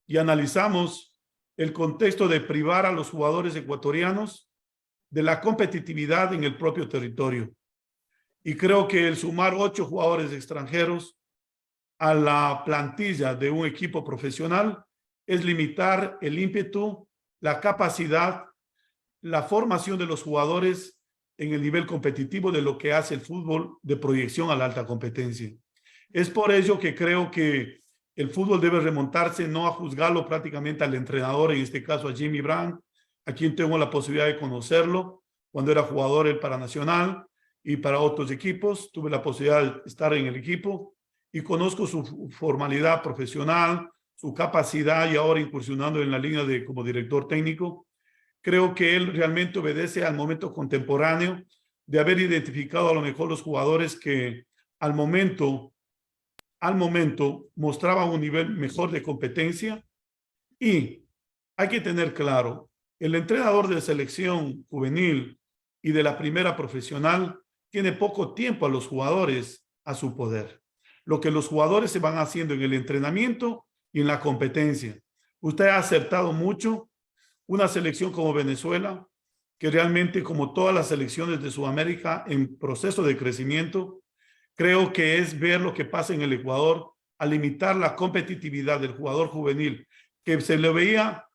y analizamos el contexto de privar a los jugadores ecuatorianos de la competitividad en el propio territorio. Y creo que el sumar 8 jugadores extranjeros a la plantilla de un equipo profesional es limitar el ímpetu, la capacidad, la formación de los jugadores en el nivel competitivo de lo que hace el fútbol de proyección a la alta competencia. Es por ello que creo que el fútbol debe remontarse no a juzgarlo prácticamente al entrenador, en este caso a Jimmy Brown, a quien tengo la posibilidad de conocerlo cuando era jugador él para Nacional y para otros equipos. Tuve la posibilidad de estar en el equipo y conozco su formalidad profesional, su capacidad y ahora incursionando en la línea de como director técnico. Creo que él realmente obedece al momento contemporáneo de haber identificado a lo mejor los jugadores que al momento mostraban un nivel mejor de competencia. Y hay que tener claro, el entrenador de selección juvenil y de la primera profesional tiene poco tiempo a los jugadores a su poder. Lo que los jugadores se van haciendo en el entrenamiento y en la competencia. Usted ha acertado mucho. Una selección como Venezuela, que realmente, como todas las selecciones de Sudamérica en proceso de crecimiento, creo que es ver lo que pasa en el Ecuador a limitar la competitividad del jugador juvenil, que se le veía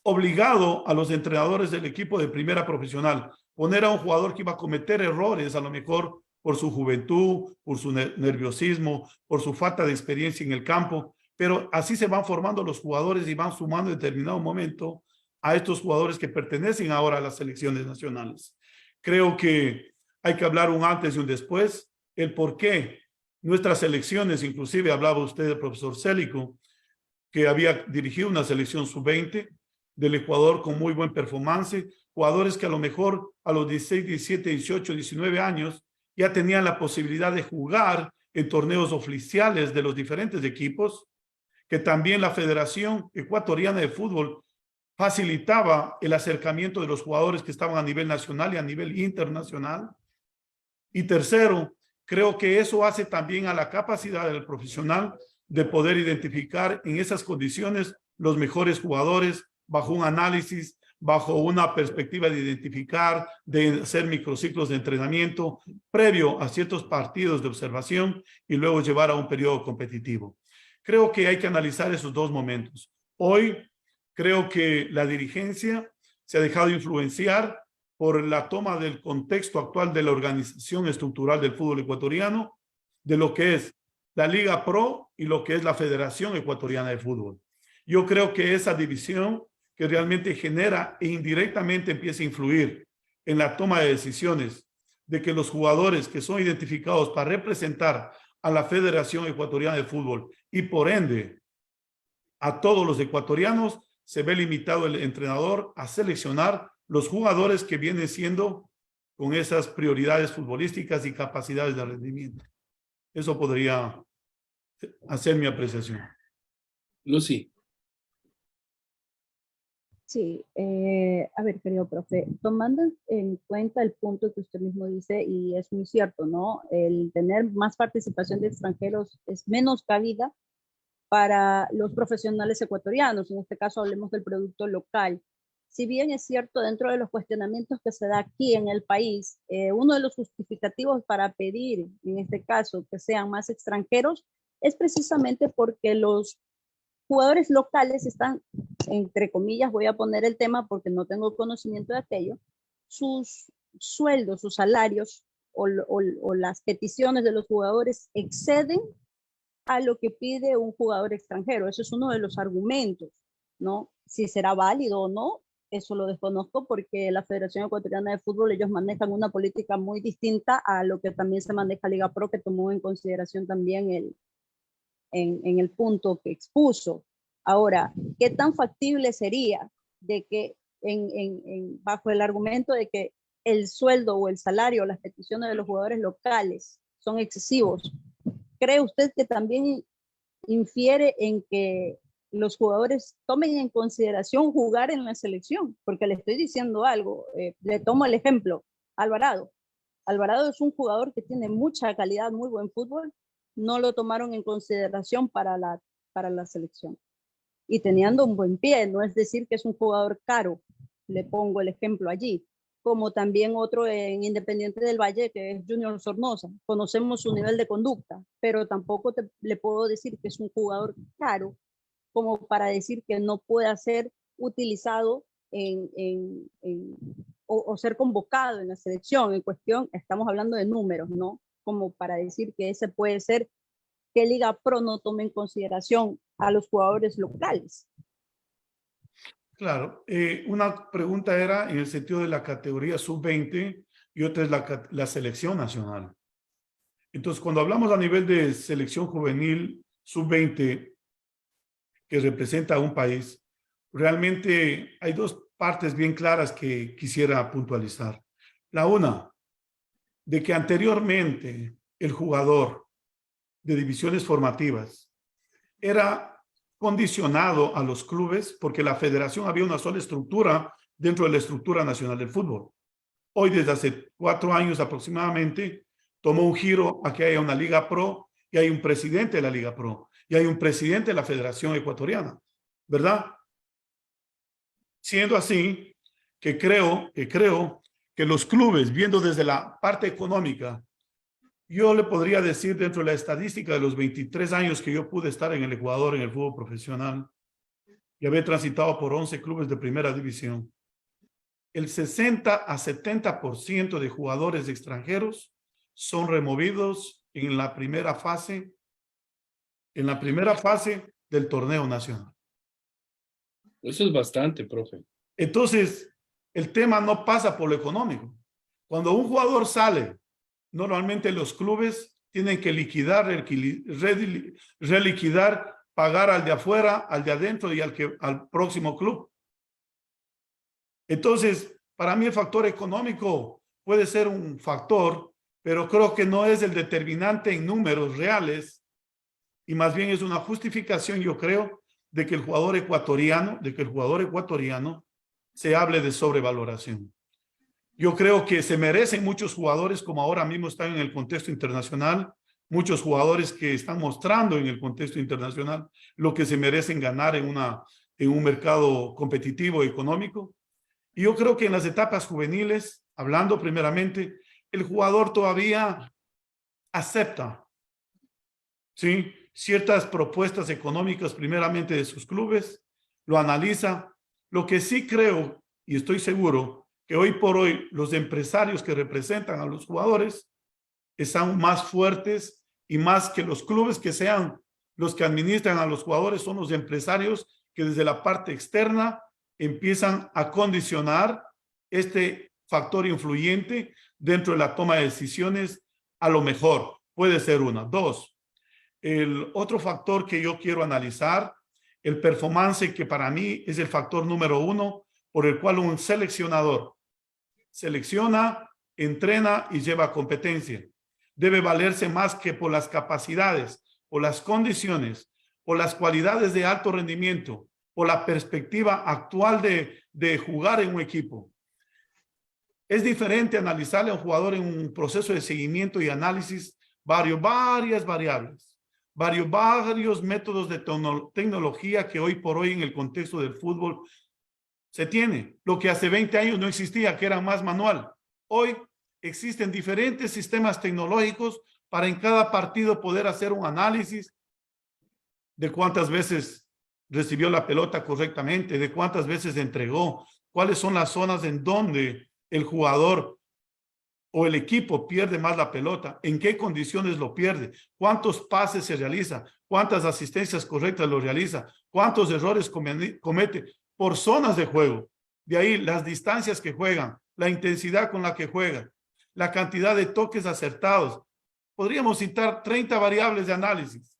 obligado a los entrenadores del equipo de primera profesional, poner a un jugador que iba a cometer errores, a lo mejor por su juventud, por su nerviosismo, por su falta de experiencia en el campo, pero así se van formando los jugadores y van sumando en determinado momento a estos jugadores que pertenecen ahora a las selecciones nacionales. Creo que hay que hablar un antes y un después, el por qué nuestras selecciones, inclusive hablaba usted del profesor Célico, que había dirigido una selección sub-20 del Ecuador con muy buen performance, jugadores que a lo mejor a los 16, 17, 18, 19 años ya tenían la posibilidad de jugar en torneos oficiales de los diferentes equipos, que también la Federación Ecuatoriana de Fútbol facilitaba el acercamiento de los jugadores que estaban a nivel nacional y a nivel internacional. Y tercero, creo que eso hace también a la capacidad del profesional de poder identificar en esas condiciones los mejores jugadores bajo un análisis, bajo una perspectiva de identificar, de hacer microciclos de entrenamiento previo a ciertos partidos de observación y luego llevar a un periodo competitivo. Creo que hay que analizar esos dos momentos. Hoy creo que la dirigencia se ha dejado influenciar por la toma del contexto actual de la organización estructural del fútbol ecuatoriano, de lo que es la Liga Pro y lo que es la Federación Ecuatoriana de Fútbol. Yo creo que esa división que realmente genera e indirectamente empieza a influir en la toma de decisiones de que los jugadores que son identificados para representar a la Federación Ecuatoriana de Fútbol y por ende a todos los ecuatorianos, se ve limitado el entrenador a seleccionar los jugadores que vienen siendo con esas prioridades futbolísticas y capacidades de rendimiento. Eso podría hacer mi apreciación. Lucy. Sí, a ver, querido profe, tomando en cuenta el punto que usted mismo dice, y es muy cierto, ¿no? El tener más participación de extranjeros es menos cabida para los profesionales ecuatorianos. En este caso hablemos del producto local. Si bien es cierto, dentro de los cuestionamientos que se da aquí en el país, uno de los justificativos para pedir, en este caso, que sean más extranjeros, es precisamente porque los jugadores locales están, entre comillas, voy a poner el tema porque no tengo conocimiento de aquello, sus sueldos, sus salarios o las peticiones de los jugadores exceden a lo que pide un jugador extranjero. Eso es uno de los argumentos, ¿no? Si será válido o no, eso lo desconozco porque la Federación Ecuatoriana de Fútbol, ellos manejan una política muy distinta a lo que también se maneja Liga Pro, que tomó en consideración también en el punto que expuso. Ahora, ¿qué tan factible sería de que bajo el argumento de que el sueldo o el salario, las peticiones de los jugadores locales son excesivos? ¿Cree usted que también infiere en que los jugadores tomen en consideración jugar en la selección? Porque le estoy diciendo algo, le tomo el ejemplo, Alvarado. Alvarado es un jugador que tiene mucha calidad, muy buen fútbol, no lo tomaron en consideración para la selección. Y teniendo un buen pie, no es decir que es un jugador caro, le pongo el ejemplo allí, como también otro en Independiente del Valle, que es Junior Sornosa. Conocemos su nivel de conducta, pero tampoco le puedo decir que es un jugador caro, como para decir que no pueda ser utilizado o ser convocado en la selección. En cuestión, estamos hablando de números, ¿no? Como para decir que ese puede ser que Liga Pro no tome en consideración a los jugadores locales. Claro, una pregunta era en el sentido de la categoría sub-20 y otra es la selección nacional. Entonces, cuando hablamos a nivel de selección juvenil sub-20 que representa a un país, realmente hay dos partes bien claras que quisiera puntualizar. La una, de que anteriormente el jugador de divisiones formativas era condicionado a los clubes porque la federación había una sola estructura dentro de la estructura nacional del fútbol. Hoy, desde hace 4 años aproximadamente, tomó un giro a que haya una Liga Pro y hay un presidente de la Liga Pro y hay un presidente de la Federación Ecuatoriana, ¿verdad? Siendo así, que creo que los clubes, viendo desde la parte económica, yo le podría decir dentro de la estadística de los 23 años que yo pude estar en el Ecuador en el fútbol profesional y haber transitado por 11 clubes de primera división, el 60 a 70% de jugadores extranjeros son removidos en la primera fase del torneo nacional. Eso es bastante, profe. Entonces, el tema no pasa por lo económico. Cuando un jugador sale, normalmente los clubes tienen que liquidar, reliquidar, pagar al de afuera, al de adentro y al próximo club. Entonces, para mí el factor económico puede ser un factor, pero creo que no es el determinante en números reales y más bien es una justificación, yo creo, de que el jugador ecuatoriano se hable de sobrevaloración. Yo creo que se merecen muchos jugadores como ahora mismo están en el contexto internacional, muchos jugadores que están mostrando en el contexto internacional lo que se merecen ganar en un mercado competitivo económico. Y yo creo que en las etapas juveniles, hablando primeramente, el jugador todavía acepta, ¿sí?, ciertas propuestas económicas primeramente de sus clubes, lo analiza. Lo que sí creo y estoy seguro que hoy por hoy los empresarios que representan a los jugadores están más fuertes y más que los clubes que sean los que administran a los jugadores son los empresarios que desde la parte externa empiezan a condicionar este factor influyente dentro de la toma de decisiones a lo mejor. Puede ser una. Dos, el otro factor que yo quiero analizar, el performance, que para mí es el factor número 1 por el cual un seleccionador selecciona, entrena y lleva competencia. Debe valerse más que por las capacidades, por las condiciones, por las cualidades de alto rendimiento, por la perspectiva actual de jugar en un equipo. Es diferente analizarle a un jugador en un proceso de seguimiento y análisis varias variables, varios métodos de tecnología que hoy por hoy en el contexto del fútbol se tiene. Lo que hace 20 años no existía, que era más manual. Hoy existen diferentes sistemas tecnológicos para en cada partido poder hacer un análisis de cuántas veces recibió la pelota correctamente, de cuántas veces entregó, cuáles son las zonas en donde el jugador o el equipo pierde más la pelota, en qué condiciones lo pierde, cuántos pases se realiza, cuántas asistencias correctas lo realiza, cuántos errores comete por zonas de juego. De ahí las distancias que juegan, la intensidad con la que juegan, la cantidad de toques acertados. Podríamos citar 30 variables de análisis.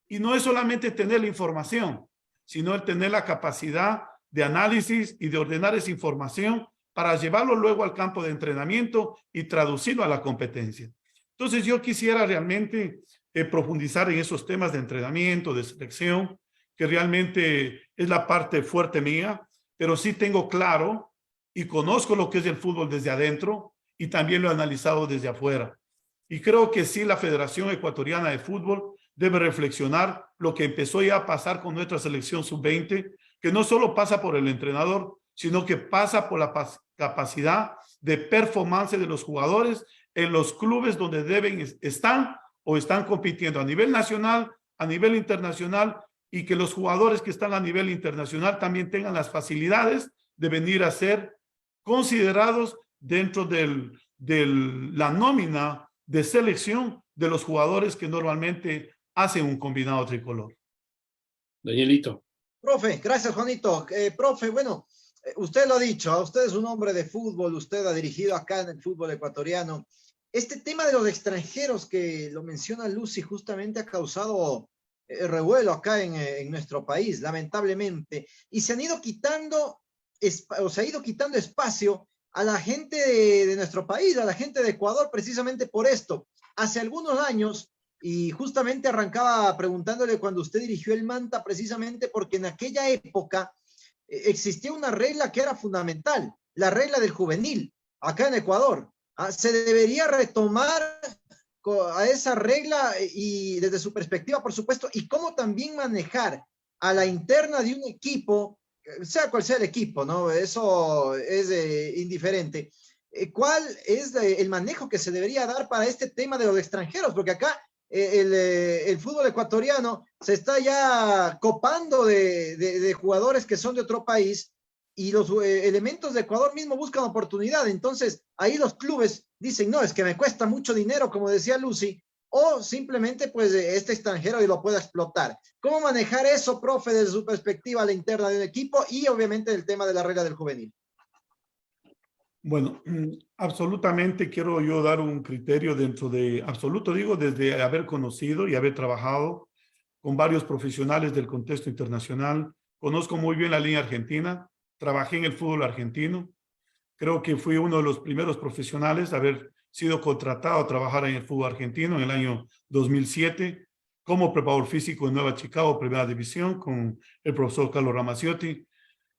Y no es solamente tener la información, sino el tener la capacidad de análisis y de ordenar esa información para llevarlo luego al campo de entrenamiento y traducirlo a la competencia. Entonces yo quisiera realmente profundizar en esos temas de entrenamiento, de selección, que realmente es la parte fuerte mía, pero sí tengo claro y conozco lo que es el fútbol desde adentro y también lo he analizado desde afuera. Y creo que sí la Federación Ecuatoriana de Fútbol debe reflexionar lo que empezó ya a pasar con nuestra selección sub-20, que no solo pasa por el entrenador, sino que pasa por la capacidad de performance de los jugadores en los clubes donde están compitiendo a nivel nacional, a nivel internacional, y que los jugadores que están a nivel internacional también tengan las facilidades de venir a ser considerados dentro de la nómina de selección de los jugadores que normalmente hacen un combinado tricolor. Danielito. Profe, gracias Juanito. Profe, bueno, usted lo ha dicho, usted es un hombre de fútbol, usted ha dirigido acá en el fútbol ecuatoriano. Este tema de los extranjeros que lo menciona Lucy justamente ha causado revuelo acá en nuestro país, lamentablemente, y se han ido quitando, se ha ido quitando espacio a la gente de nuestro país, a la gente de Ecuador, precisamente por esto. Hace algunos años, y justamente arrancaba preguntándole cuando usted dirigió el Manta, precisamente porque en aquella época existía una regla que era fundamental, la regla del juvenil, acá en Ecuador. Se debería retomar a esa regla y desde su perspectiva, por supuesto, y cómo también manejar a la interna de un equipo, sea cual sea el equipo, ¿no? Eso es indiferente. ¿Cuál es el manejo que se debería dar para este tema de los extranjeros? Porque acá el fútbol ecuatoriano se está ya copando de jugadores que son de otro país y los elementos de Ecuador mismo buscan oportunidad. Entonces, ahí los clubes dicen, no, es que me cuesta mucho dinero, como decía Lucy, o simplemente, pues, este extranjero y lo pueda explotar. ¿Cómo manejar eso, profe, desde su perspectiva a la interna de un equipo y, obviamente, el tema de la regla del juvenil? Bueno, absolutamente quiero yo dar un criterio dentro de, absoluto digo, desde haber conocido y haber trabajado con varios profesionales del contexto internacional. Conozco muy bien la línea argentina, trabajé en el fútbol argentino, creo que fui uno de los primeros profesionales a haber sido contratado a trabajar en el fútbol argentino en el año 2007 como preparador físico en Nueva Chicago, Primera División, con el profesor Carlos Ramaciotti.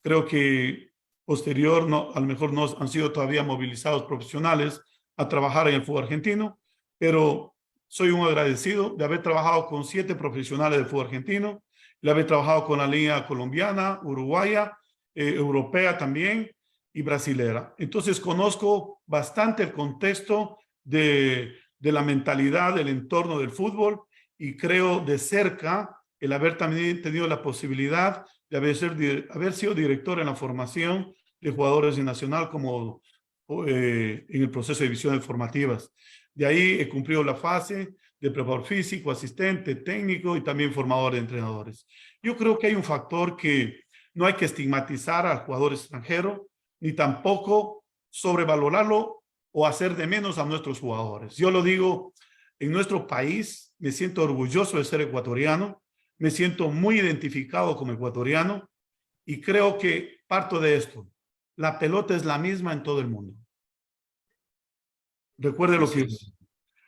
Creo que posterior, no, a lo mejor no han sido todavía movilizados profesionales a trabajar en el fútbol argentino, pero soy un agradecido de haber trabajado con 7 profesionales del fútbol argentino, de haber trabajado con la liga colombiana, uruguaya, europea también y brasilera. Entonces conozco bastante el contexto de la mentalidad, del entorno del fútbol y creo de cerca el haber también tenido la posibilidad de haber sido director en la formación de jugadores de Nacional como en el proceso de divisiones formativas. De ahí he cumplido la fase de preparador físico, asistente, técnico y también formador de entrenadores. Yo creo que hay un factor que no hay que estigmatizar al jugador extranjero, ni tampoco sobrevalorarlo o hacer de menos a nuestros jugadores. Yo lo digo, en nuestro país me siento orgulloso de ser ecuatoriano, me siento muy identificado como ecuatoriano y creo que parto de esto. La pelota es la misma en todo el mundo. Recuerde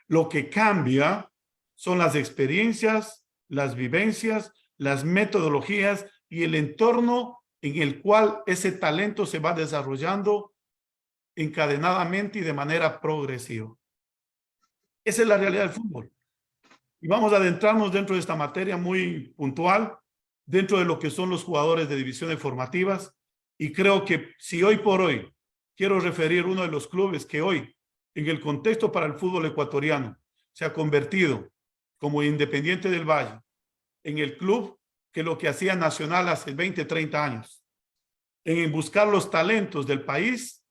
lo que cambia son las experiencias, las vivencias, las metodologías y el entorno en el cual ese talento se va desarrollando encadenadamente y de manera progresiva. Esa es la realidad del fútbol. Y vamos a adentrarnos dentro de esta materia muy puntual, dentro de lo que son los jugadores de divisiones formativas. Y creo que si hoy por hoy quiero referir uno de los clubes que hoy, en el contexto para el fútbol ecuatoriano, se ha convertido como Independiente del Valle, en el club que lo que hacía Nacional hace 20, 30 años, en buscar los talentos del país,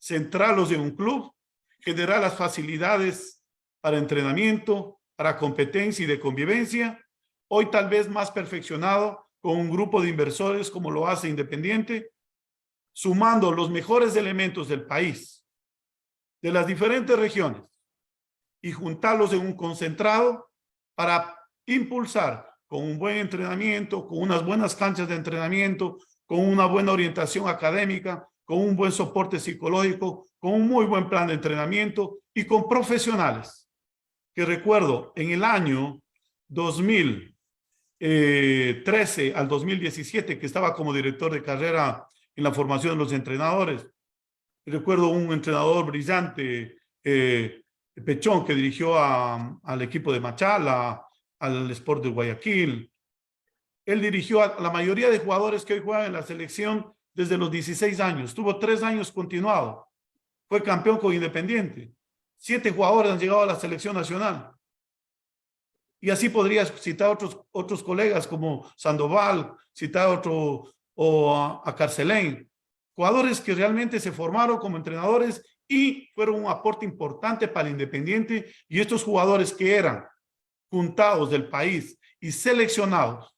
centrarlos en un club, generar las facilidades para entrenamiento, para competencia y de convivencia, hoy tal vez más perfeccionado con un grupo de inversores como lo hace Independiente, sumando los mejores elementos del país, de las diferentes regiones, y juntarlos en un concentrado para impulsar con un buen entrenamiento, con unas buenas canchas de entrenamiento, con una buena orientación académica, con un buen soporte psicológico, con un muy buen plan de entrenamiento y con profesionales que recuerdo en el año 2013 al 2017 que estaba como director de carrera en la formación de los entrenadores. Recuerdo un entrenador brillante, Pechón, que dirigió al equipo de Machala, al Sport de Guayaquil. Él dirigió a la mayoría de jugadores que hoy juegan en la selección desde los 16 años. Tuvo 3 años continuados. Fue campeón con Independiente. 7 jugadores han llegado a la selección nacional. Y así podría citar otros colegas como Sandoval, citar a Carcelén. Jugadores que realmente se formaron como entrenadores y fueron un aporte importante para el Independiente. Y estos jugadores que eran juntados del país y seleccionados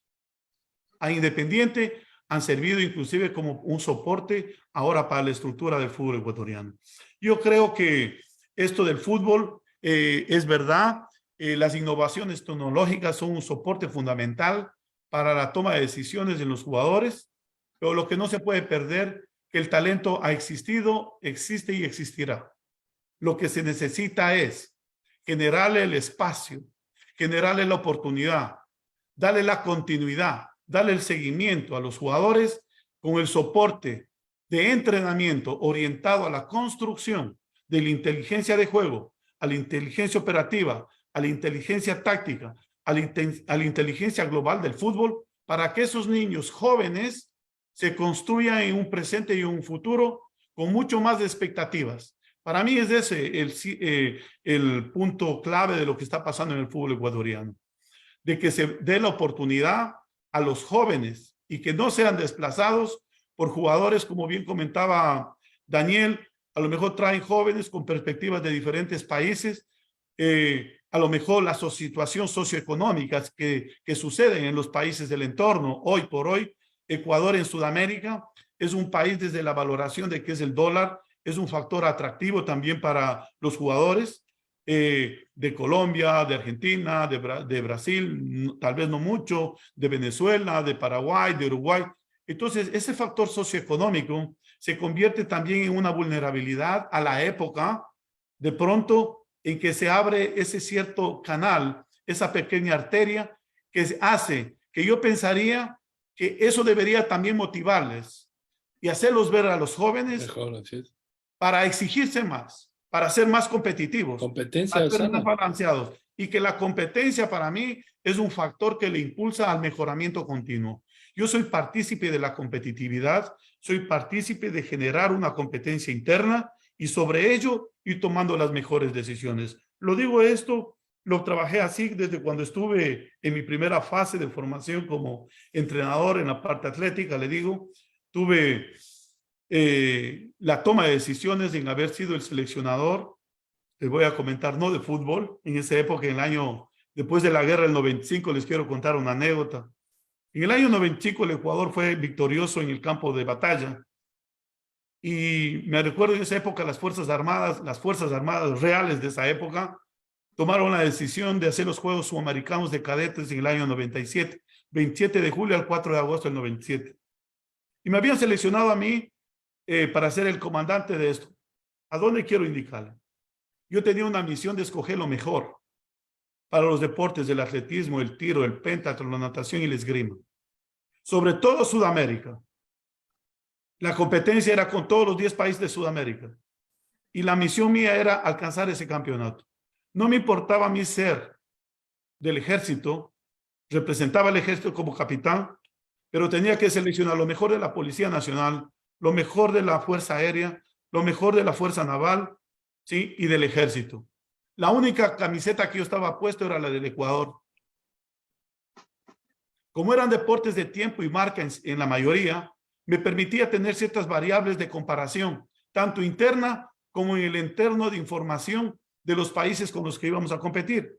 a Independiente han servido inclusive como un soporte ahora para la estructura del fútbol ecuatoriano. Yo creo que esto del fútbol es verdad, las innovaciones tecnológicas son un soporte fundamental para la toma de decisiones de los jugadores, pero lo que no se puede perder, que el talento ha existido, existe y existirá. Lo que se necesita es generarle el espacio, generarle la oportunidad, darle la continuidad, darle el seguimiento a los jugadores con el soporte de entrenamiento orientado a la construcción de la inteligencia de juego a la inteligencia operativa, a la inteligencia táctica, a la inteligencia global del fútbol, para que esos niños jóvenes se construyan en un presente y un futuro con mucho más de expectativas. Para mí es ese el punto clave de lo que está pasando en el fútbol ecuatoriano, de que se dé la oportunidad a los jóvenes y que no sean desplazados por jugadores, como bien comentaba Daniel, a lo mejor traen jóvenes con perspectivas de diferentes países, a lo mejor la situación socioeconómica que suceden en los países del entorno. Hoy por hoy, Ecuador en Sudamérica es un país desde la valoración de que es el dólar, es un factor atractivo también para los jugadores de Colombia, de Argentina, de Brasil, tal vez no mucho, de Venezuela, de Paraguay, de Uruguay. Entonces, ese factor socioeconómico se convierte también en una vulnerabilidad a la época, de pronto, en que se abre ese cierto canal, esa pequeña arteria que hace que yo pensaría que eso debería también motivarles y hacerlos ver a los jóvenes mejor, así es. Para exigirse más, para ser más competitivos, Competencia para ser sana. más balanceados. Y que la competencia para mí es un factor que le impulsa al mejoramiento continuo. Yo soy partícipe de la competitividad, soy partícipe de generar una competencia interna y sobre ello ir tomando las mejores decisiones. Lo digo esto, lo trabajé así desde cuando estuve en mi primera fase de formación como entrenador en la parte atlética, le digo, tuve la toma de decisiones en haber sido el seleccionador, les voy a comentar, no de fútbol, en esa época, en el año, después de la guerra del 95, les quiero contar una anécdota. En el año 95 el Ecuador fue victorioso en el campo de batalla y me recuerdo en esa época las Fuerzas Armadas reales de esa época tomaron la decisión de hacer los Juegos Sudamericanos de Cadetes en el año 97, 27 de julio al 4 de agosto del 97. Y me habían seleccionado a mí para ser el comandante de esto. ¿A dónde quiero indicarle? Yo tenía una misión de escoger lo mejor para los deportes del atletismo, el tiro, el pentatlo, la natación y el esgrima. Sobre todo Sudamérica. La competencia era con todos los 10 países de Sudamérica. Y la misión mía era alcanzar ese campeonato. No me importaba a mí ser del ejército, representaba al ejército como capitán, pero tenía que seleccionar lo mejor de la Policía Nacional, lo mejor de la Fuerza Aérea, lo mejor de la Fuerza Naval, ¿sí? Y del Ejército. La única camiseta que yo estaba puesto era la del Ecuador. Como eran deportes de tiempo y marca en la mayoría, me permitía tener ciertas variables de comparación, tanto interna como en el entorno de información de los países con los que íbamos a competir.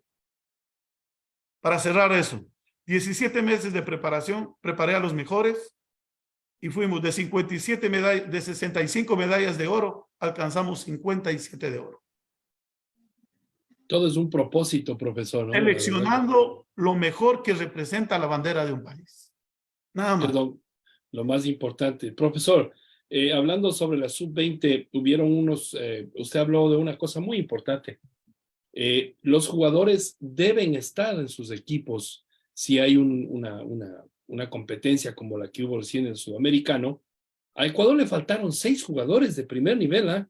Para cerrar eso, 17 meses de preparación, preparé a los mejores, y fuimos de 65 medallas de oro, alcanzamos 57 de oro. Todo es un propósito, profesor, ¿no? Seleccionando lo mejor que representa la bandera de un país. Nada más. Perdón, lo más importante. Profesor, hablando sobre la sub-20, hubieron usted habló de una cosa muy importante. Los jugadores deben estar en sus equipos si hay una competencia como la que hubo recién en el Sudamericano. A Ecuador le faltaron 6 jugadores de primer nivel,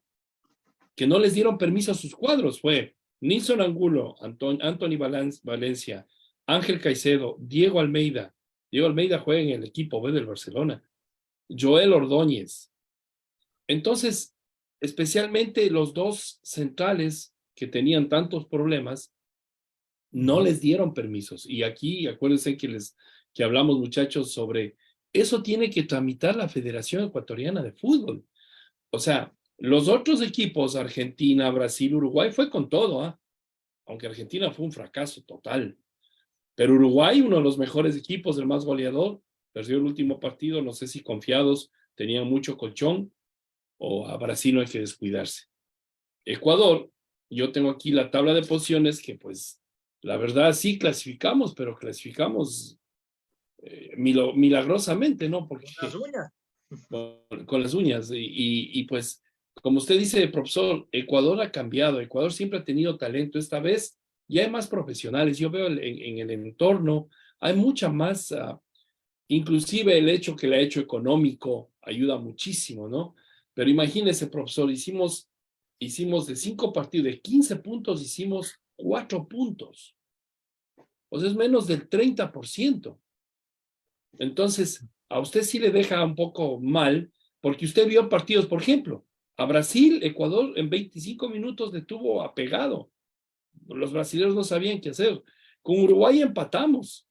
que no les dieron permiso a sus cuadros. Fue Nilson Angulo, Anthony Valencia, Ángel Caicedo, Diego Almeida. Diego Almeida juega en el equipo B del Barcelona. Joel Ordóñez. Entonces, especialmente los 2 centrales que tenían tantos problemas, no les dieron permisos. Y aquí, acuérdense que hablamos, muchachos, sobre eso tiene que tramitar la Federación Ecuatoriana de Fútbol. O sea, los otros equipos, Argentina, Brasil, Uruguay, fue con todo, aunque Argentina fue un fracaso total. Pero Uruguay, uno de los mejores equipos, el más goleador, perdió el último partido, no sé si confiados, tenían mucho colchón, o a Brasil no hay que descuidarse. Ecuador, yo tengo aquí la tabla de posiciones que pues la verdad sí clasificamos, pero clasificamos milagrosamente, ¿no? Porque, con las uñas. Con las uñas. Y pues, como usted dice, profesor, Ecuador ha cambiado. Ecuador siempre ha tenido talento. Esta vez ya hay más profesionales. Yo veo en el entorno, hay mucha más, inclusive el hecho que le ha hecho económico ayuda muchísimo, ¿no? Pero imagínese, profesor, hicimos hicimos de 5 partidos, de 15 puntos, hicimos 4 puntos. O sea, es menos del 30%. Entonces, a usted sí le deja un poco mal, porque usted vio partidos, por ejemplo, a Brasil, Ecuador en 25 minutos detuvo apegado. Los brasileños no sabían qué hacer. Con Uruguay empatamos.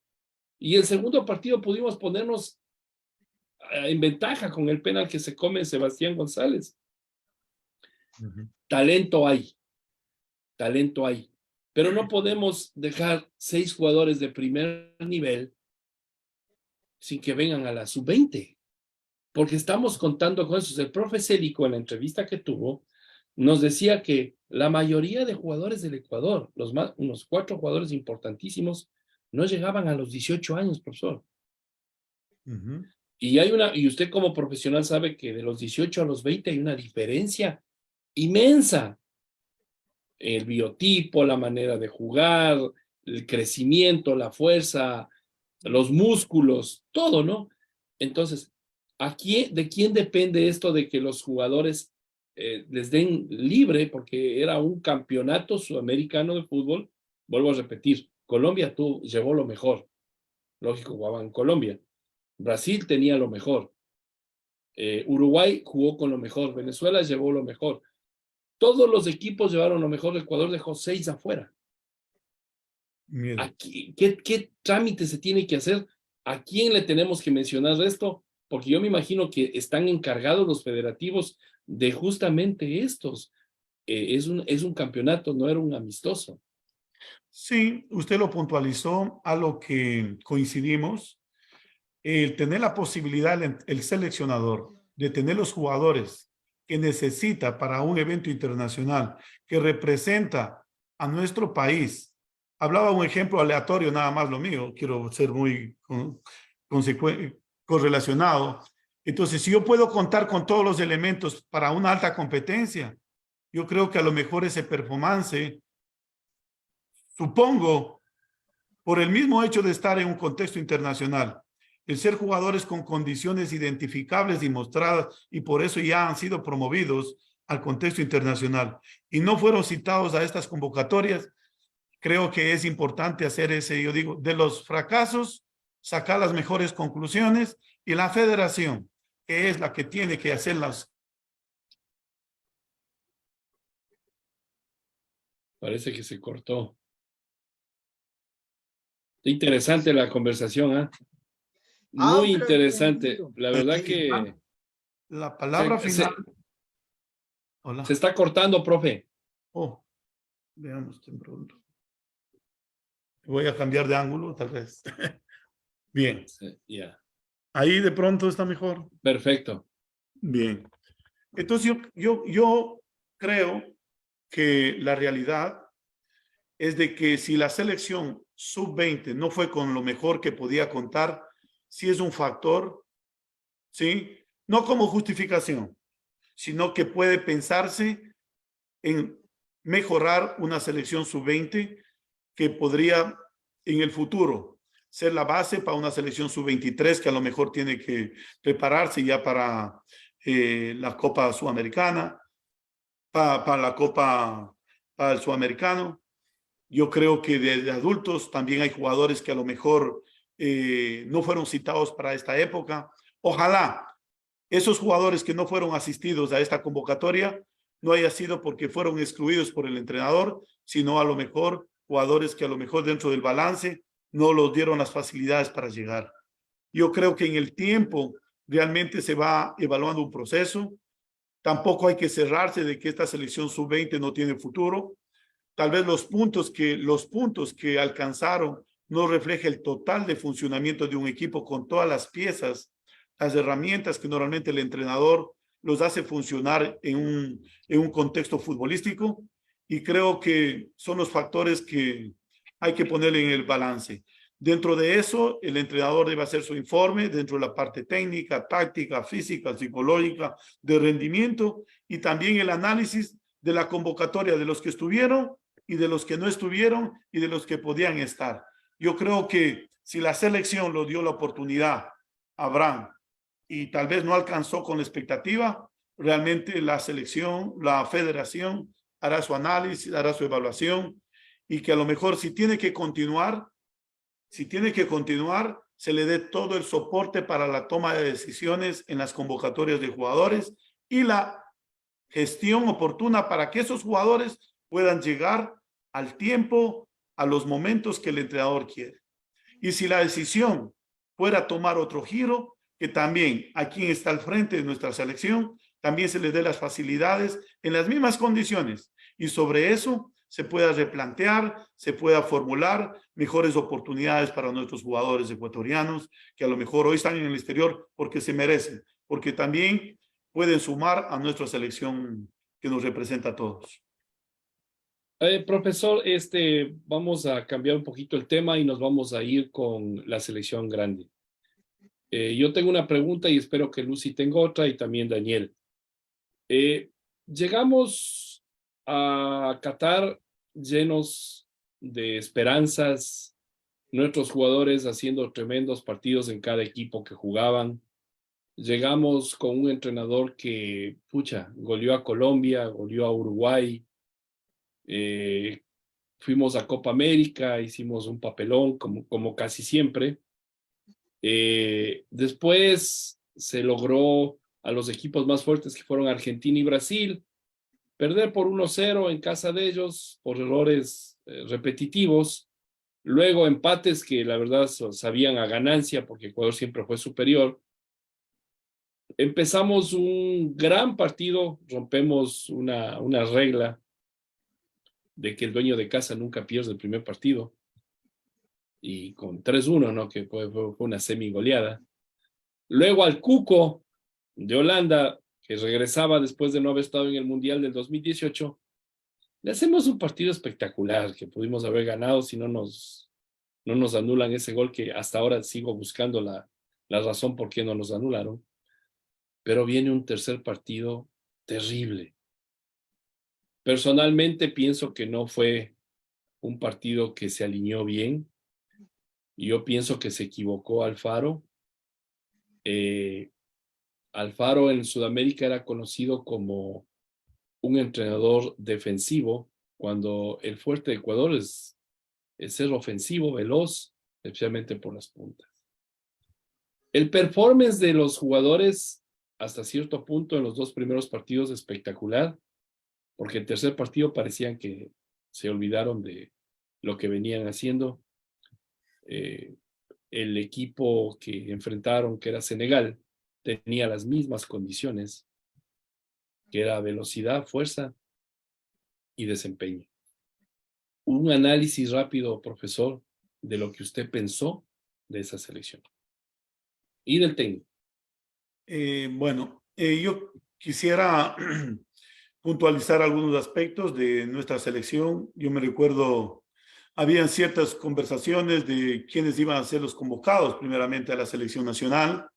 Y el segundo partido pudimos ponernos en ventaja con el penal que se come Sebastián González. Talento hay. Talento hay. Pero no podemos dejar 6 jugadores de primer nivel sin que vengan a la sub-20. Porque estamos contando con eso. El profe Célico, en la entrevista que tuvo, nos decía que la mayoría de jugadores del Ecuador, unos 4 jugadores importantísimos, no llegaban a los 18 años, profesor. Y usted como profesional sabe que de los 18 a los 20 hay una diferencia inmensa. El biotipo, la manera de jugar, el crecimiento, la fuerza, los músculos, todo, ¿no? Entonces, ¿de quién depende esto de que los jugadores les den libre? Porque era un campeonato sudamericano de fútbol. Vuelvo a repetir, Colombia llevó lo mejor. Lógico, jugaban en Colombia. Brasil tenía lo mejor. Uruguay jugó con lo mejor. Venezuela llevó lo mejor. Todos los equipos llevaron lo mejor. Ecuador dejó 6 afuera. Aquí, ¿qué trámite se tiene que hacer? ¿A quién le tenemos que mencionar esto? Porque yo me imagino que están encargados los federativos de justamente estos. Es un campeonato, no era un amistoso. Sí, usted lo puntualizó, a lo que coincidimos. El tener la posibilidad, el seleccionador, de tener los jugadores que necesita para un evento internacional que representa a nuestro país. Hablaba un ejemplo aleatorio, nada más lo mío, quiero ser muy correlacionado. Entonces, si yo puedo contar con todos los elementos para una alta competencia, yo creo que a lo mejor ese performance, supongo, por el mismo hecho de estar en un contexto internacional, el ser jugadores con condiciones identificables y mostradas, y por eso ya han sido promovidos al contexto internacional y no fueron citados a estas convocatorias, creo que es importante hacer yo digo, de los fracasos, sacar las mejores conclusiones, y la federación, que es la que tiene que hacerlas. Parece que se cortó. Interesante la conversación, ¿eh? Muy interesante. La verdad que... La palabra final... Hola. Se está cortando, profe. Oh, veamos de pronto. Voy a cambiar de ángulo, tal vez. Bien. Ya. Ahí de pronto está mejor. Perfecto. Bien. Entonces yo creo que la realidad es de que si la selección sub-20 no fue con lo mejor que podía contar, sí es un factor, ¿sí? No como justificación, sino que puede pensarse en mejorar una selección sub-20 que podría en el futuro ser la base para una selección sub-23 que a lo mejor tiene que prepararse ya para la Copa Sudamericana, para la Copa, para el Sudamericano. Yo creo que de adultos también hay jugadores que a lo mejor no fueron citados para esta época. Ojalá esos jugadores que no fueron asistidos a esta convocatoria no haya sido porque fueron excluidos por el entrenador, sino a lo mejor jugadores que a lo mejor dentro del balance no los dieron las facilidades para llegar. Yo creo que en el tiempo realmente se va evaluando un proceso. Tampoco hay que cerrarse de que esta selección sub-20 no tiene futuro. Tal vez los puntos que alcanzaron no refleja el total de funcionamiento de un equipo con todas las piezas, las herramientas que normalmente el entrenador los hace funcionar en un contexto futbolístico, y creo que son los factores que hay que ponerle en el balance. Dentro de eso, el entrenador debe hacer su informe dentro de la parte técnica, táctica, física, psicológica, de rendimiento, y también el análisis de la convocatoria de los que estuvieron y de los que no estuvieron y de los que podían estar. Yo creo que si la selección lo dio la oportunidad a Abraham y tal vez no alcanzó con la expectativa, realmente la selección, la federación hará su análisis, hará su evaluación y que a lo mejor si tiene que continuar, se le dé todo el soporte para la toma de decisiones en las convocatorias de jugadores y la gestión oportuna para que esos jugadores puedan llegar al tiempo, a los momentos que el entrenador quiere. Y si la decisión fuera tomar otro giro, que también a quien está al frente de nuestra selección, también se les dé las facilidades en las mismas condiciones y sobre eso se pueda replantear, se pueda formular mejores oportunidades para nuestros jugadores ecuatorianos que a lo mejor hoy están en el exterior porque se merecen, porque también pueden sumar a nuestra selección que nos representa a todos. Profesor, vamos a cambiar un poquito el tema y nos vamos a ir con la selección grande. Yo tengo una pregunta y espero que Lucy tenga otra y también Daniel. Llegamos a Qatar llenos de esperanzas, nuestros jugadores haciendo tremendos partidos en cada equipo que jugaban. Llegamos con un entrenador que, goleó a Colombia, goleó a Uruguay. Fuimos a Copa América, hicimos un papelón como casi siempre. Después se logró a los equipos más fuertes que fueron Argentina y Brasil, perder por 1-0 en casa de ellos por errores repetitivos, luego empates que la verdad sabían a ganancia porque Ecuador siempre fue superior. Empezamos un gran partido, rompemos una regla de que el dueño de casa nunca pierde el primer partido, y con 3-1, ¿no? Que fue una semi-goleada. Luego al Cuco de Holanda, que regresaba después de no haber estado en el Mundial del 2018, le hacemos un partido espectacular que pudimos haber ganado si no nos anulan ese gol, que hasta ahora sigo buscando la razón por qué no nos anularon. Pero viene un tercer partido terrible. Personalmente pienso que no fue un partido que se alineó bien. Yo pienso que se equivocó Alfaro. Alfaro en Sudamérica era conocido como un entrenador defensivo, cuando el fuerte de Ecuador es ser ofensivo, veloz, especialmente por las puntas. El performance de los jugadores hasta cierto punto en los dos primeros partidos espectacular, porque el tercer partido parecían que se olvidaron de lo que venían haciendo. El equipo que enfrentaron, que era Senegal, tenía las mismas condiciones, que era velocidad, fuerza y desempeño. Un análisis rápido, profesor, de lo que usted pensó de esa selección y del técnico. Yo quisiera puntualizar algunos aspectos de nuestra selección. Yo me recuerdo, habían ciertas conversaciones de quiénes iban a ser los convocados primeramente a la selección nacional,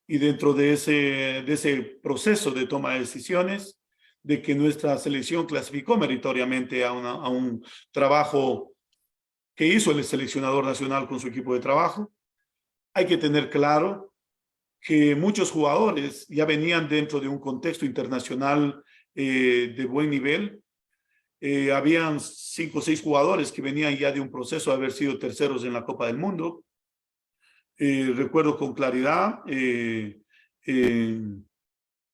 y dentro de ese proceso de toma de decisiones, de que nuestra selección clasificó meritoriamente a un trabajo que hizo el seleccionador nacional con su equipo de trabajo. Hay que tener claro que muchos jugadores ya venían dentro de un contexto internacional de buen nivel. Habían 5 o 6 jugadores que venían ya de un proceso de haber sido terceros en la Copa del Mundo. Recuerdo con claridad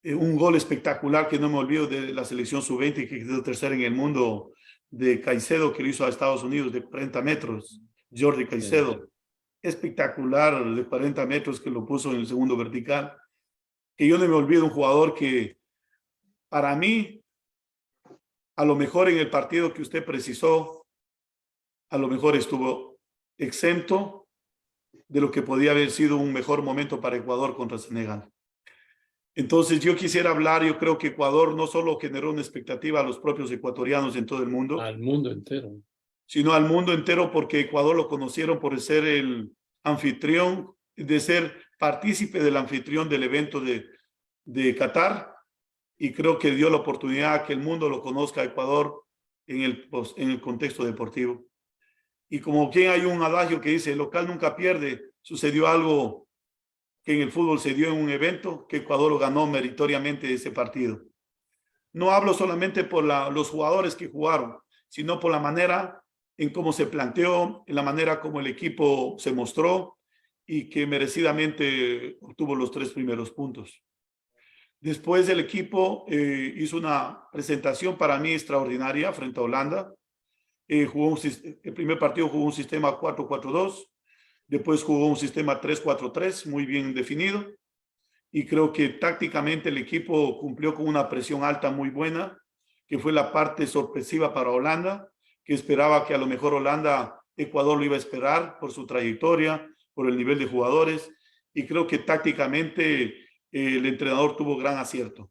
un gol espectacular que no me olvido de la selección sub-20 que quedó tercera en el mundo, de Caicedo, que lo hizo a Estados Unidos de 40 metros, Jordi Caicedo. Espectacular, de 40 metros, que lo puso en el segundo vertical. Que yo no me olvido un jugador que para mí, a lo mejor en el partido que usted precisó, a lo mejor estuvo exento de lo que podía haber sido un mejor momento para Ecuador contra Senegal. Entonces yo quisiera hablar, yo creo que Ecuador no solo generó una expectativa a los propios ecuatorianos en todo el mundo, al mundo entero, sino al mundo entero, porque Ecuador lo conocieron por ser el anfitrión, de ser partícipe del anfitrión del evento de Qatar, y creo que dio la oportunidad a que el mundo lo conozca a Ecuador en el contexto deportivo. Y como quien hay un adagio que dice, el local nunca pierde, sucedió algo que en el fútbol se dio en un evento, que Ecuador lo ganó meritoriamente ese partido. No hablo solamente por los jugadores que jugaron, sino por la manera en cómo se planteó, en la manera como el equipo se mostró y que merecidamente obtuvo los 3 primeros puntos. Después el equipo hizo una presentación para mí extraordinaria frente a Holanda. El primer partido jugó un sistema 4-4-2, después jugó un sistema 3-4-3 muy bien definido y creo que tácticamente el equipo cumplió con una presión alta muy buena, que fue la parte sorpresiva para Holanda, que esperaba que a lo mejor Ecuador lo iba a esperar por su trayectoria, por el nivel de jugadores, y creo que tácticamente el entrenador tuvo gran acierto.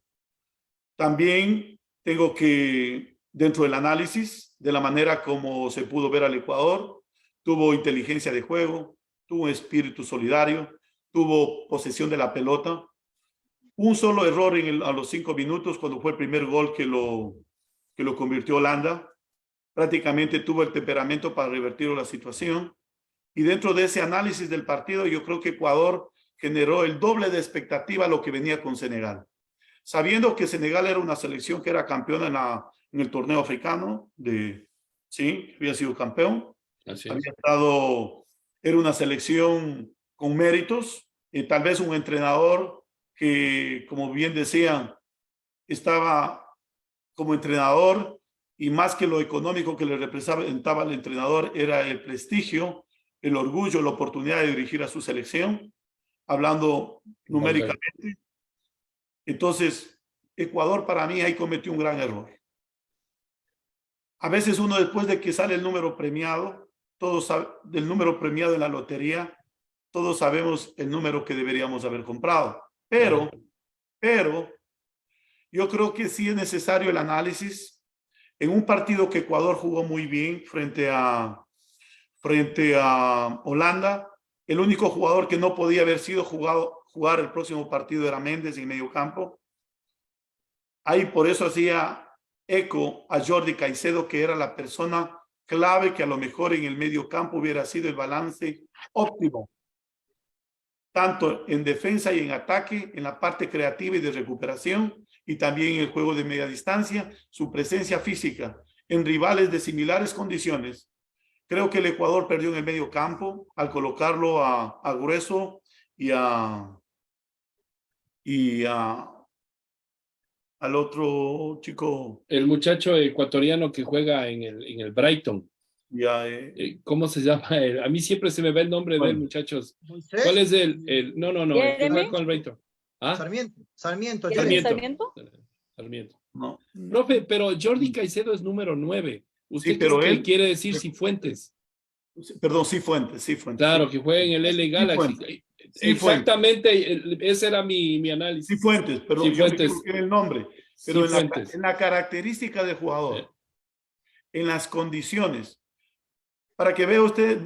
También tengo que, dentro del análisis, de la manera como se pudo ver al Ecuador, tuvo inteligencia de juego, tuvo un espíritu solidario, tuvo posesión de la pelota. Un solo error a los 5 minutos, cuando fue el primer gol que lo convirtió Holanda. Prácticamente tuvo el temperamento para revertir la situación. Y dentro de ese análisis del partido, yo creo que Ecuador generó el doble de expectativa a lo que venía con Senegal. Sabiendo que Senegal era una selección que era campeona en el torneo africano, sí, había sido campeón. Así es. Había estado, era una selección con méritos, y tal vez un entrenador que, como bien decían, estaba como entrenador y más que lo económico que le representaba al entrenador era el prestigio, el orgullo, la oportunidad de dirigir a su selección, hablando numéricamente. Entonces, Ecuador para mí ahí cometió un gran error. A veces uno después de que sale el número premiado, del número premiado en la lotería, todos sabemos el número que deberíamos haber comprado. Pero yo creo que sí es necesario el análisis. En un partido que Ecuador jugó muy bien frente a Holanda, el único jugador que no podía haber sido jugar el próximo partido era Méndez en medio campo. Ahí por eso hacía eco a Jordi Caicedo, que era la persona clave que a lo mejor en el medio campo hubiera sido el balance óptimo, tanto en defensa y en ataque, en la parte creativa y de recuperación, y también en el juego de media distancia, su presencia física en rivales de similares condiciones. Creo que el Ecuador perdió en el medio campo al colocarlo a Grueso y al otro chico. El muchacho ecuatoriano que juega en el Brighton. ¿Cómo se llama? A mí siempre se me va el nombre de él, muchachos. ¿Cuál es el? No, el que juega con el Brighton. ¿Ah? Sarmiento. No. Profe, pero Jordi Caicedo es número 9. ¿Usted sí, pero él quiere decir Cifuentes? Perdón, Cifuentes. Claro, que juega en el LA Galaxy. Exactamente, ese era mi análisis. Cifuentes, perdón, Cifuentes. Yo me el nombre. Pero en la característica del jugador, en las condiciones, para que vea usted,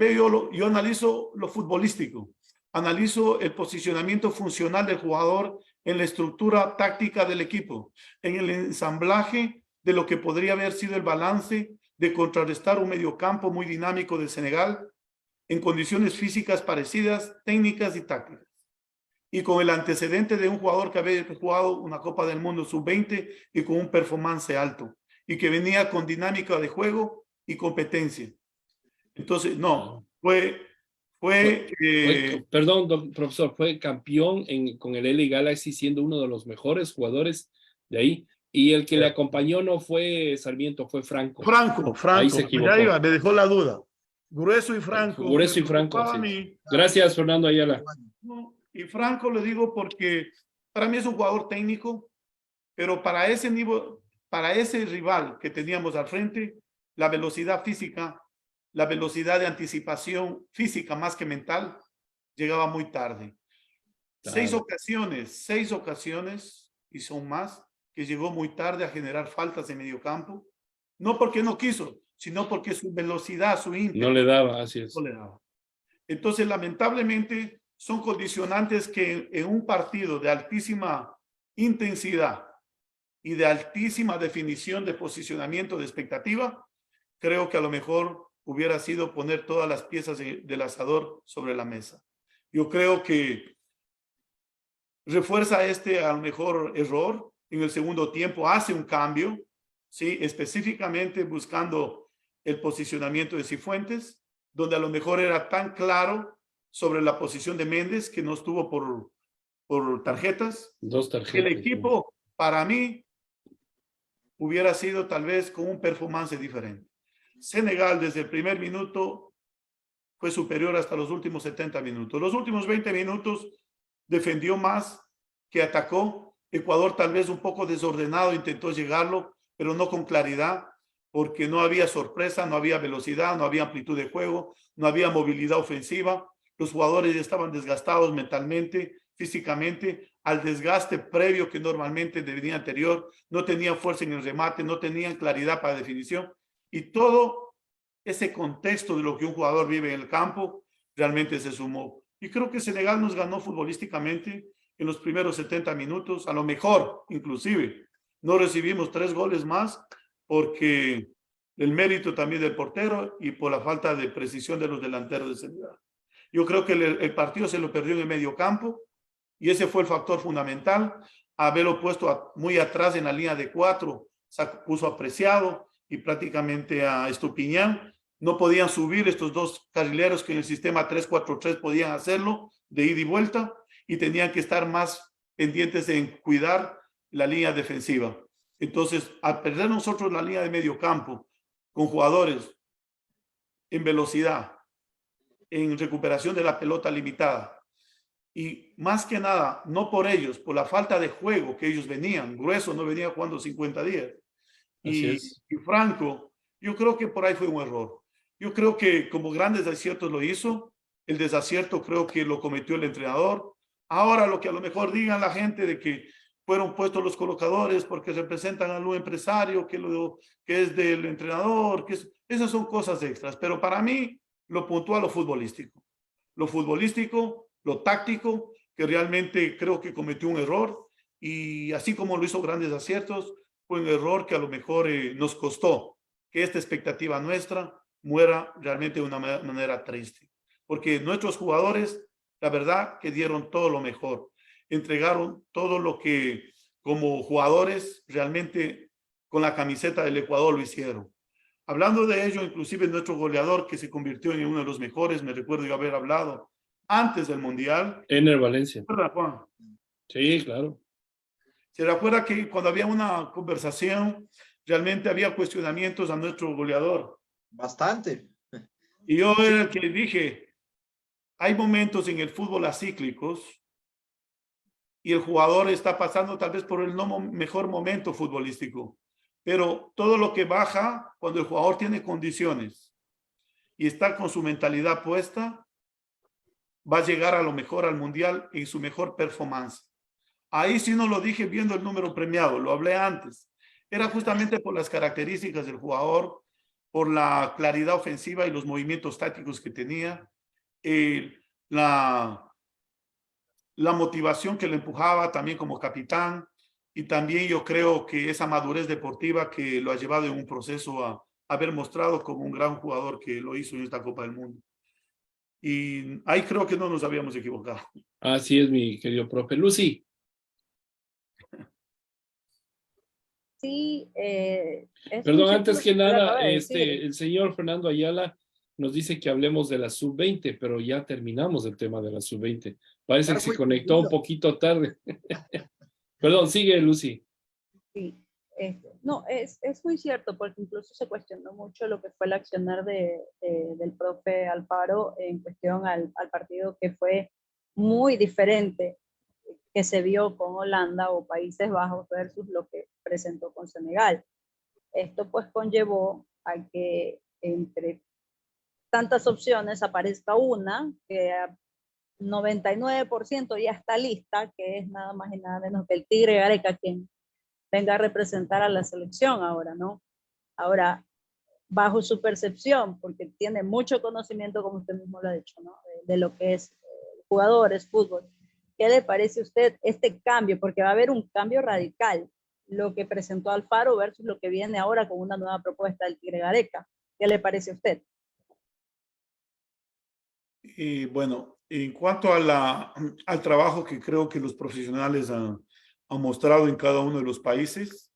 yo analizo lo futbolístico, analizo el posicionamiento funcional del jugador en la estructura táctica del equipo, en el ensamblaje de lo que podría haber sido el balance de contrarrestar un mediocampo muy dinámico de Senegal en condiciones físicas parecidas, técnicas y tácticas. Y con el antecedente de un jugador que había jugado una Copa del Mundo sub-20 y con un performance alto y que venía con dinámica de juego y competencia. Entonces, no, perdón, profesor, fue campeón con el LA Galaxy siendo uno de los mejores jugadores de ahí. Y el que le acompañó no fue Sarmiento, fue Franco. Ahí se equivocó. Ya iba, me dejó la duda. Grueso y Franco. Sí. Gracias, Fernando Ayala. Y Franco le digo porque para mí es un jugador técnico, pero para ese nivel, para ese rival que teníamos al frente, la velocidad física, la velocidad de anticipación física más que mental, llegaba muy tarde. Claro. 6 ocasiones, y son más, que llegó muy tarde a generar faltas en medio campo, no porque no quiso, sino porque su velocidad, su ímpetu, no le daba, así es. No le daba. Entonces, lamentablemente, son condicionantes que en un partido de altísima intensidad y de altísima definición de posicionamiento de expectativa, creo que a lo mejor hubiera sido poner todas las piezas del asador sobre la mesa. Yo creo que refuerza a lo mejor error en el segundo tiempo, hace un cambio, ¿sí? Específicamente buscando el posicionamiento de Cifuentes, donde a lo mejor era tan claro sobre la posición de Méndez que no estuvo por tarjetas. Dos tarjetas. El equipo, para mí, hubiera sido tal vez con un performance diferente. Senegal desde el primer minuto fue superior hasta los últimos 70 minutos. Los últimos 20 minutos defendió más que atacó. Ecuador tal vez un poco desordenado intentó llegarlo, pero no con claridad, porque no había sorpresa, no había velocidad, no había amplitud de juego, no había movilidad ofensiva. Los jugadores ya estaban desgastados mentalmente, físicamente, al desgaste previo que normalmente del día anterior, no tenían fuerza en el remate, no tenían claridad para definición, y todo ese contexto de lo que un jugador vive en el campo realmente se sumó. Y creo que Senegal nos ganó futbolísticamente en los primeros 70 minutos, a lo mejor inclusive no recibimos 3 goles más porque el mérito también del portero y por la falta de precisión de los delanteros de Senegal. Yo creo que el partido se lo perdió en el medio campo y ese fue el factor fundamental, haberlo puesto muy atrás en la línea de 4, puso a Preciado y prácticamente a Estupiñán. No podían subir estos dos carrileros que en el sistema 3-4-3 podían hacerlo de ida y vuelta y tenían que estar más pendientes en cuidar la línea defensiva. Entonces, al perder nosotros la línea de medio campo con jugadores en velocidad, en recuperación de la pelota limitada, y más que nada, no por ellos, por la falta de juego que ellos venían, Grueso no venía jugando 50 días, y Franco, yo creo que por ahí fue un error. Yo creo que como grandes aciertos lo hizo, el desacierto creo que lo cometió el entrenador. Ahora lo que a lo mejor digan la gente de que fueron puestos los colocadores porque representan a un empresario que es del entrenador, esas son cosas extras, pero para mí lo puntual, lo futbolístico, lo táctico, que realmente creo que cometió un error, y así como lo hizo grandes aciertos, fue un error que a lo mejor nos costó que esta expectativa nuestra muera realmente de una manera triste, porque nuestros jugadores, la verdad que dieron todo lo mejor, entregaron todo lo que como jugadores realmente con la camiseta del Ecuador lo hicieron. Hablando de ello, inclusive nuestro goleador que se convirtió en uno de los mejores, me recuerdo yo haber hablado antes del Mundial. Ener Valencia. ¿Verdad, Juan? Sí, claro. ¿Se recuerda que cuando había una conversación, realmente había cuestionamientos a nuestro goleador? Bastante. Y yo era el que dije, hay momentos en el fútbol acíclicos y el jugador está pasando tal vez por el no mejor momento futbolístico, pero todo lo que baja cuando el jugador tiene condiciones y está con su mentalidad puesta, va a llegar a lo mejor al Mundial en su mejor performance. Ahí sí no lo dije viendo el número premiado, lo hablé antes. Era justamente por las características del jugador, por la claridad ofensiva y los movimientos tácticos que tenía, la motivación que le empujaba también como capitán, y también yo creo que esa madurez deportiva que lo ha llevado en un proceso a haber mostrado como un gran jugador que lo hizo en esta Copa del Mundo. Y ahí creo que no nos habíamos equivocado. Así es, mi querido profe. Lucy. Sí, perdón, antes que nada, el señor Fernando Ayala nos dice que hablemos de la sub-20, pero ya terminamos el tema de la sub-20. Parece que se conectó un poquito tarde. Perdón, sigue, Lucy. Sí, no, es muy cierto, porque incluso se cuestionó mucho lo que fue el accionar del profe Alfaro en cuestión al partido, que fue muy diferente que se vio con Holanda o Países Bajos versus lo que presentó con Senegal. Esto pues conllevó a que entre tantas opciones aparezca una que a 99% ya está lista, que es nada más y nada menos que el Tigre Gareca, quien venga a representar a la selección ahora, ¿no? Ahora, bajo su percepción, porque tiene mucho conocimiento, como usted mismo lo ha dicho, ¿no? De lo que es jugadores, fútbol. ¿Qué le parece a usted este cambio? Porque va a haber un cambio radical, lo que presentó Alfaro versus lo que viene ahora con una nueva propuesta del Tigre Gareca. ¿Qué le parece a usted? Y bueno, En cuanto al trabajo que creo que los profesionales han mostrado en cada uno de los países,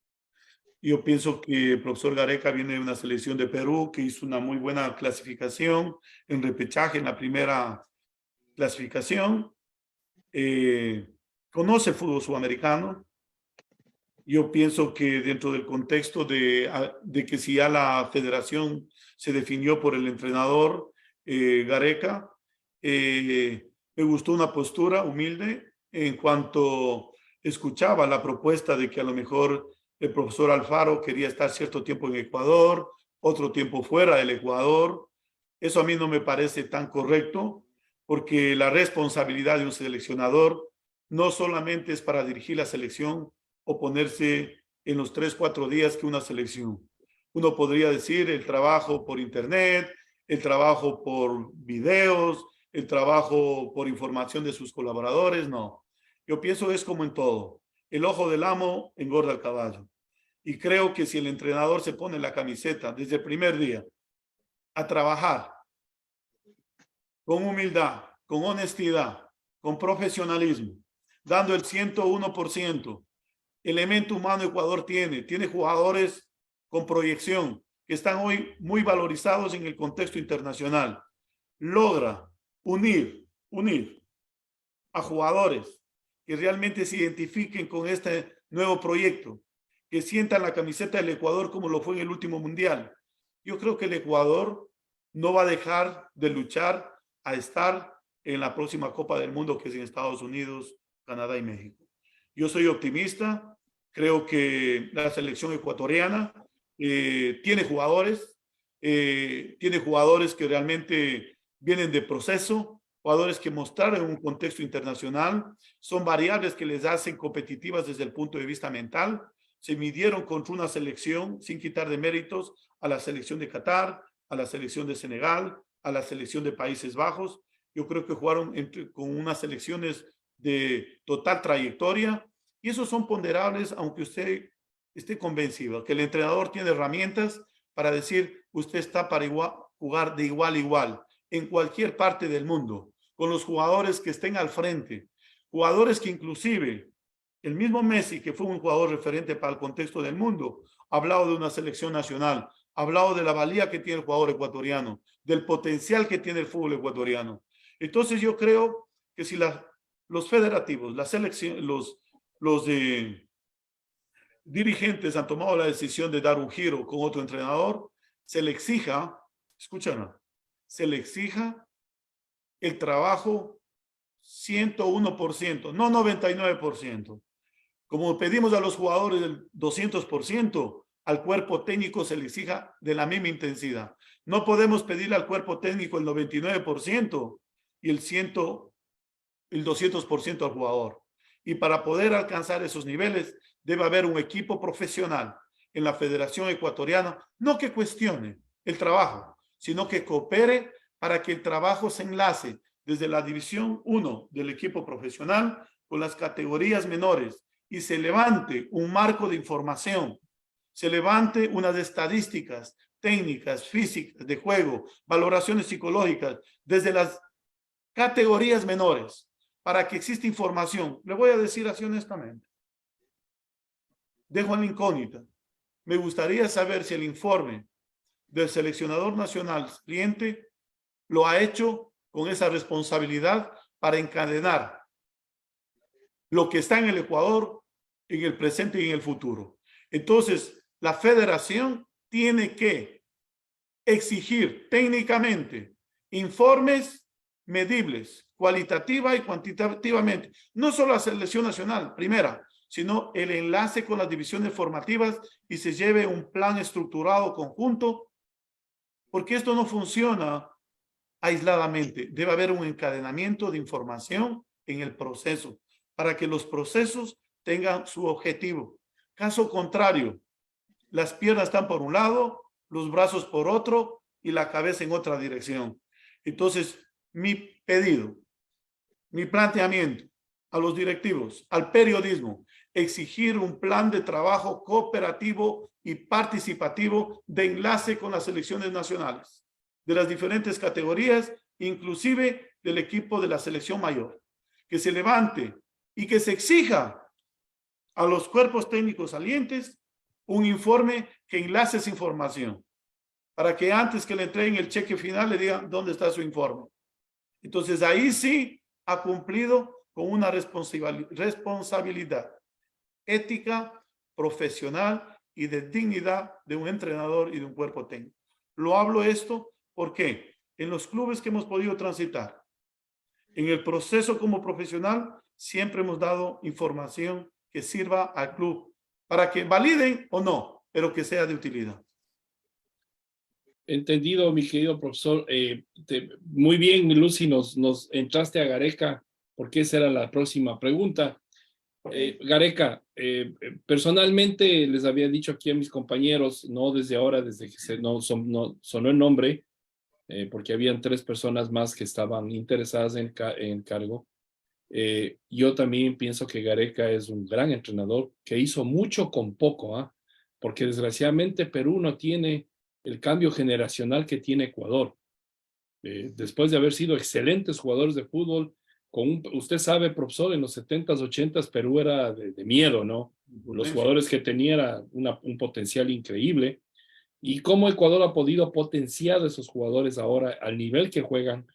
yo pienso que el profesor Gareca viene de una selección de Perú que hizo una muy buena clasificación en repechaje en la primera clasificación. Conoce el fútbol sudamericano. Yo pienso que dentro del contexto de que si ya la federación se definió por el entrenador Gareca, me gustó una postura humilde en cuanto escuchaba la propuesta de que a lo mejor el profesor Alfaro quería estar cierto tiempo en Ecuador, otro tiempo fuera del Ecuador. Eso a mí no me parece tan correcto, porque la responsabilidad de un seleccionador no solamente es para dirigir la selección o ponerse en los 3-4 días que una selección. Uno podría decir el trabajo por internet, el trabajo por videos, el trabajo por información de sus colaboradores, no. Yo pienso que es como en todo. El ojo del amo engorda al caballo. Y creo que si el entrenador se pone la camiseta desde el primer día a trabajar con humildad, con honestidad, con profesionalismo, dando el 101%, elemento humano Ecuador tiene jugadores con proyección que están hoy muy valorizados en el contexto internacional. Logra unir a jugadores que realmente se identifiquen con este nuevo proyecto, que sientan la camiseta del Ecuador como lo fue en el último mundial. Yo creo que el Ecuador no va a dejar de luchar a estar en la próxima Copa del Mundo, que es en Estados Unidos, Canadá y México. Yo soy optimista, creo que la selección ecuatoriana tiene jugadores que realmente vienen de proceso, jugadores que mostraron en un contexto internacional, son variables que les hacen competitivas desde el punto de vista mental. Se midieron contra una selección, sin quitar de méritos, a la selección de Qatar, a la selección de Senegal, a la selección de Países Bajos. Yo creo que jugaron con unas selecciones de total trayectoria, y esos son ponderables, aunque usted esté convencido que el entrenador tiene herramientas para decir, usted está para jugar de igual a igual en cualquier parte del mundo, con los jugadores que estén al frente, jugadores que inclusive el mismo Messi, que fue un jugador referente para el contexto del mundo, ha hablado de una selección nacional, ha hablado de la valía que tiene el jugador ecuatoriano, del potencial que tiene el fútbol ecuatoriano. Entonces yo creo que si los federativos, la selección, los dirigentes han tomado la decisión de dar un giro con otro entrenador, se le exija, escúchame, se le exija el trabajo 101%, no 99%. Como pedimos a los jugadores el 200%, al cuerpo técnico se le exija de la misma intensidad. No podemos pedirle al cuerpo técnico el 99% y el 200% al jugador. Y para poder alcanzar esos niveles, debe haber un equipo profesional en la Federación Ecuatoriana, no que cuestione el trabajo, sino que coopere para que el trabajo se enlace desde la División 1 del equipo profesional con las categorías menores y se levante un marco de información, se levante unas estadísticas, técnicas, físicas, de juego, valoraciones psicológicas desde las categorías menores para que exista información. Le voy a decir así honestamente. Dejo en la incógnita. Me gustaría saber si el informe del seleccionador nacional cliente lo ha hecho con esa responsabilidad para encadenar lo que está en el Ecuador, en el presente y en el futuro. Entonces, la federación tiene que exigir técnicamente informes medibles, cualitativa y cuantitativamente, no solo a la selección nacional, primera, sino el enlace con las divisiones formativas y se lleve un plan estructurado conjunto, porque esto no funciona aisladamente. Debe haber un encadenamiento de información en el proceso para que los procesos tengan su objetivo. Caso contrario, las piernas están por un lado, los brazos por otro y la cabeza en otra dirección. Entonces, mi pedido, mi planteamiento a los directivos, al periodismo, exigir un plan de trabajo cooperativo y participativo de enlace con las selecciones nacionales de las diferentes categorías, inclusive del equipo de la selección mayor, que se levante y que se exija a los cuerpos técnicos salientes un informe que enlace esa información, para que antes que le entreguen el cheque final le digan dónde está su informe. Entonces ahí sí ha cumplido con una responsabilidad ética, profesional y de dignidad de un entrenador y de un cuerpo técnico. Lo hablo esto porque en los clubes que hemos podido transitar, en el proceso como profesional, siempre hemos dado información que sirva al club para que validen o no, pero que sea de utilidad. Entendido, mi querido profesor. Muy bien, Lucy, nos entraste a Gareca, porque esa era la próxima pregunta. Gareca, personalmente les había dicho aquí a mis compañeros, no desde ahora, desde que no sonó el nombre, porque habían 3 personas más que estaban interesadas en cargo. Yo también pienso que Gareca es un gran entrenador que hizo mucho con poco, porque desgraciadamente Perú no tiene el cambio generacional que tiene Ecuador. Después de haber sido excelentes jugadores de fútbol, usted sabe, profesor, en los 70s, 80s Perú era de miedo, ¿no? Los jugadores que tenía era un potencial increíble. Y cómo Ecuador ha podido potenciar a esos jugadores ahora al nivel que juegan.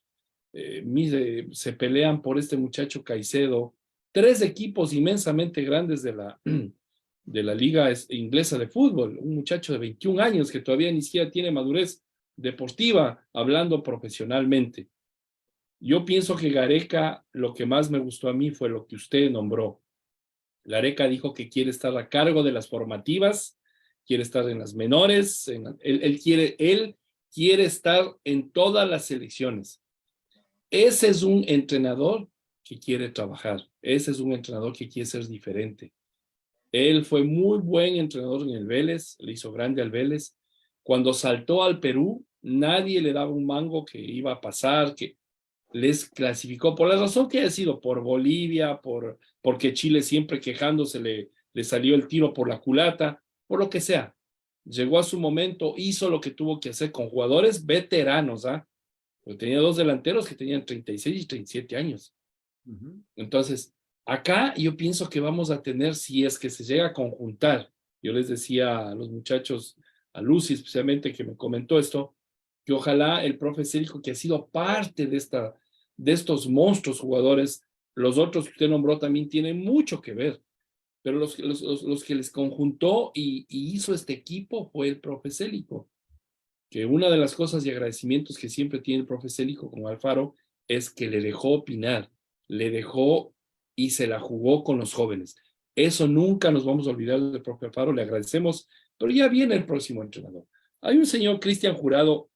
Se pelean por este muchacho Caicedo. 3 equipos inmensamente grandes de la liga inglesa de fútbol. Un muchacho de 21 años que todavía ni siquiera tiene madurez deportiva, hablando profesionalmente. Yo pienso que Gareca, lo que más me gustó a mí fue lo que usted nombró. Gareca dijo que quiere estar a cargo de las formativas, quiere estar en las menores, él quiere estar en todas las selecciones. Ese es un entrenador que quiere trabajar, ese es un entrenador que quiere ser diferente. Él fue muy buen entrenador en el Vélez, le hizo grande al Vélez. Cuando saltó al Perú, nadie le daba un mango que iba a pasar, que les clasificó, por la razón que haya sido, por Bolivia, porque Chile siempre quejándose le salió el tiro por la culata, por lo que sea. Llegó a su momento, hizo lo que tuvo que hacer con jugadores veteranos, porque tenía 2 delanteros que tenían 36 y 37 años. Entonces, acá yo pienso que vamos a tener, si es que se llega a conjuntar, yo les decía a los muchachos, a Lucy especialmente que me comentó esto, que ojalá el profe Célico, que ha sido parte de estos monstruos jugadores, los otros que usted nombró también tienen mucho que ver, pero los que les conjuntó y hizo este equipo fue el profe Célico, que una de las cosas y agradecimientos que siempre tiene el profe Célico con Alfaro es que le dejó opinar, le dejó y se la jugó con los jóvenes. Eso nunca nos vamos a olvidar del profe Alfaro, le agradecemos, pero ya viene el próximo entrenador. Hay un señor Cristian Jurado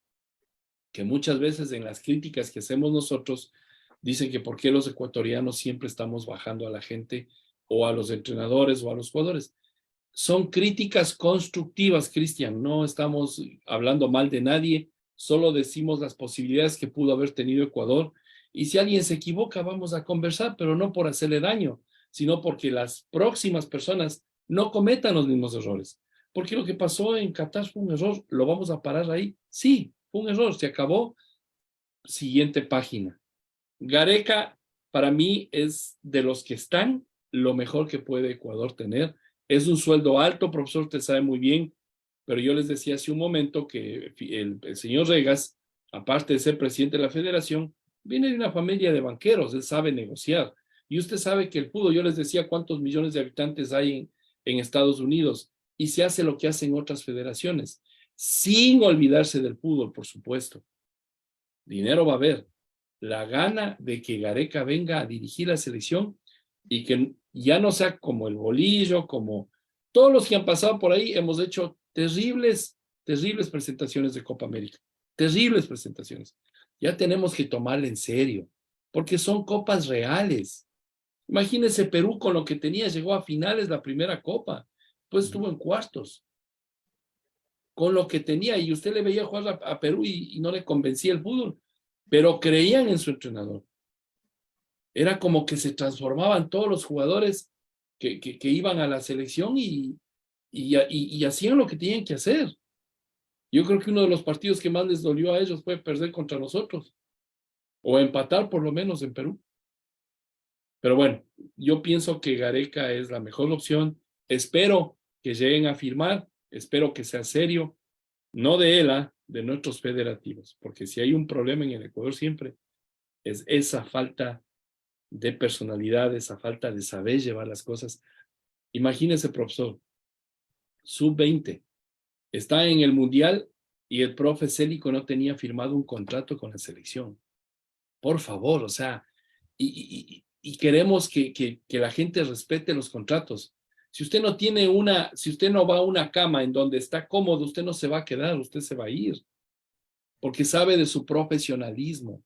que muchas veces en las críticas que hacemos nosotros dicen que por qué los ecuatorianos siempre estamos bajando a la gente o a los entrenadores o a los jugadores. Son críticas constructivas, Cristian, no estamos hablando mal de nadie, solo decimos las posibilidades que pudo haber tenido Ecuador, y si alguien se equivoca vamos a conversar, pero no por hacerle daño, sino porque las próximas personas no cometan los mismos errores. Porque lo que pasó en Qatar fue un error, ¿lo vamos a parar ahí? Sí, fue un error, se acabó. Siguiente página. Gareca, para mí, es de los que están lo mejor que puede Ecuador tener. Es un sueldo alto, profesor, usted sabe muy bien, pero yo les decía hace un momento que el señor Regas, aparte de ser presidente de la federación, viene de una familia de banqueros, él sabe negociar. Y usted sabe que el fútbol, yo les decía cuántos millones de habitantes hay en Estados Unidos, y se hace lo que hacen otras federaciones, sin olvidarse del fútbol, por supuesto. Dinero va a haber. La gana de que Gareca venga a dirigir la selección y que ya no sea como el Bolillo, como todos los que han pasado por ahí, hemos hecho terribles presentaciones de Copa América, terribles presentaciones. Ya tenemos que tomarla en serio, porque son copas reales. Imagínese Perú con lo que tenía, llegó a finales la primera copa, pues estuvo en cuartos. Con lo que tenía, y usted le veía jugar a Perú y no le convencía el fútbol, pero creían en su entrenador. Era como que se transformaban todos los jugadores que iban a la selección y hacían lo que tenían que hacer. Yo creo que uno de los partidos que más les dolió a ellos fue perder contra nosotros. o empatar por lo menos en Perú. Pero bueno, yo pienso que Gareca es la mejor opción. Espero que lleguen a firmar, espero que sea serio, no de él, de nuestros federativos, porque si hay un problema en el Ecuador siempre es esa falta de personalidad, esa falta de saber llevar las cosas. Imagínese, profesor, sub-20, está en el Mundial y el profe Célico no tenía firmado un contrato con la selección. Por favor, o sea, y queremos que la gente respete los contratos. Si usted no tiene si usted no va a una cama en donde está cómodo, usted no se va a quedar, usted se va a ir, porque sabe de su profesionalismo.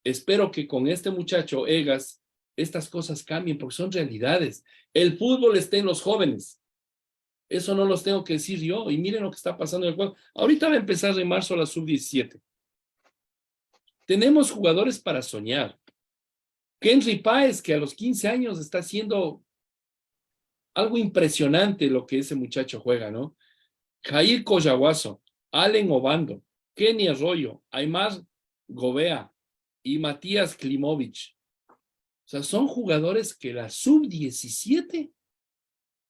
Espero que con este muchacho Egas estas cosas cambien, porque son realidades. El fútbol está en los jóvenes. Eso no los tengo que decir yo. Y miren lo que está pasando en el juego. Ahorita va a empezar en marzo la sub-17. Tenemos jugadores para soñar. Henry Páez, que a los 15 años está haciendo algo impresionante lo que ese muchacho juega, ¿no? Jair Collahuaso, Allen Obando, Kenny Arroyo, Aymar Gobea y Matías Klimovic. O sea, son jugadores que la sub-17,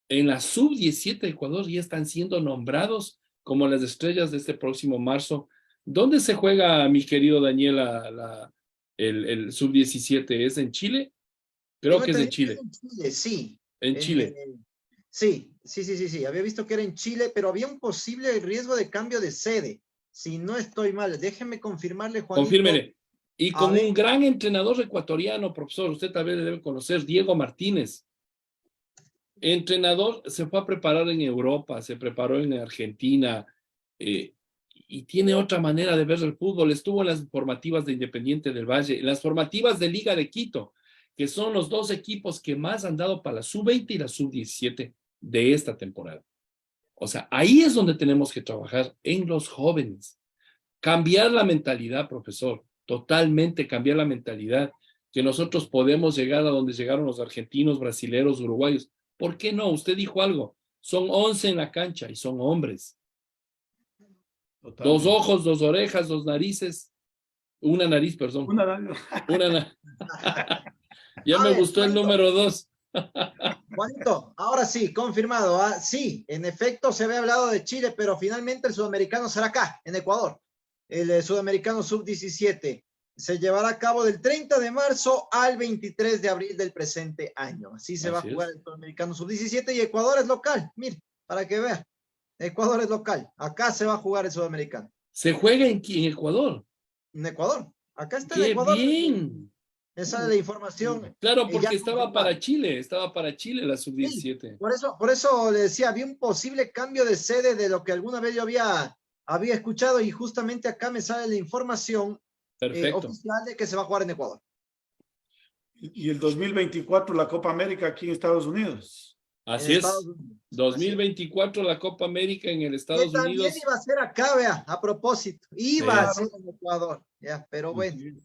en la sub-17 de Ecuador ya están siendo nombrados como las estrellas de este próximo marzo. ¿Dónde se juega, mi querido Daniel, el sub-17? ¿Es en Chile? Creo que es en Chile. En Chile, sí. En Chile. Sí. Había visto que era en Chile, pero había un posible riesgo de cambio de sede. Si no estoy mal, déjeme confirmarle, Juanito. Confírmele. Y con un gran entrenador ecuatoriano, profesor, usted tal vez le debe conocer, Diego Martínez. Entrenador, se fue a preparar en Europa, se preparó en Argentina, y tiene otra manera de ver el fútbol. Estuvo en las formativas de Independiente del Valle, en las formativas de Liga de Quito, que son los dos equipos que más han dado para la sub-20 y la sub-17 de esta temporada. O sea, ahí es donde tenemos que trabajar, en los jóvenes. Cambiar la mentalidad, profesor, totalmente cambiar la mentalidad, que nosotros podemos llegar a donde llegaron los argentinos, brasileros, uruguayos. ¿Por qué no? Usted dijo algo, son 11 en la cancha y son hombres. Totalmente. 2 ojos, 2 orejas, 2 narices, una nariz, perdón. Ya me gustó el número 2. Juanito, ahora sí, confirmado. Sí, en efecto se había hablado de Chile, pero finalmente el sudamericano será acá, en Ecuador. El sudamericano sub-17 se llevará a cabo del 30 de marzo al 23 de abril del presente año. Así se va a jugar el sudamericano sub-17 y Ecuador es local. Mire, para que vea. Ecuador es local. Acá se va a jugar el sudamericano. ¿Se juega en Ecuador? En Ecuador. Acá está en Ecuador. ¡Qué bien! Esa es la información. Claro, porque estaba para Chile la sub-17. Sí, por eso le decía, había un posible cambio de sede de lo que alguna vez yo había escuchado, y justamente acá me sale la información oficial de que se va a jugar en Ecuador. Y el 2024 la Copa América aquí en Estados Unidos. Así es. 2024 la Copa América en el Estados Unidos. También iba a ser acá, vea, a propósito. Iba a ser en Ecuador, ya, pero bueno.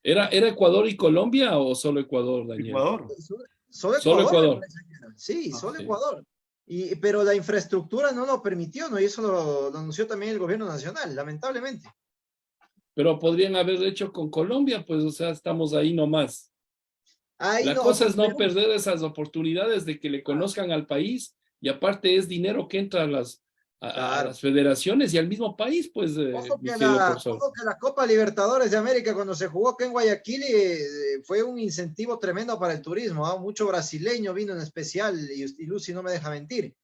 ¿Era Ecuador y Colombia o solo Ecuador, Daniel? Ecuador. Solo Ecuador. Sí, solo Ecuador. Pero la infraestructura no lo permitió, ¿no? Y eso lo anunció también el gobierno nacional, lamentablemente. Pero podrían haber hecho con Colombia, pues, o sea, estamos ahí nomás. La cosa es no perder esas oportunidades de que le conozcan al país, y aparte es dinero que entra a las federaciones y al mismo país, pues. Ojo que la Copa Libertadores de América, cuando se jugó acá en Guayaquil, fue un incentivo tremendo para el turismo, ¿eh? Mucho brasileño vino en especial, y Lucy no me deja mentir.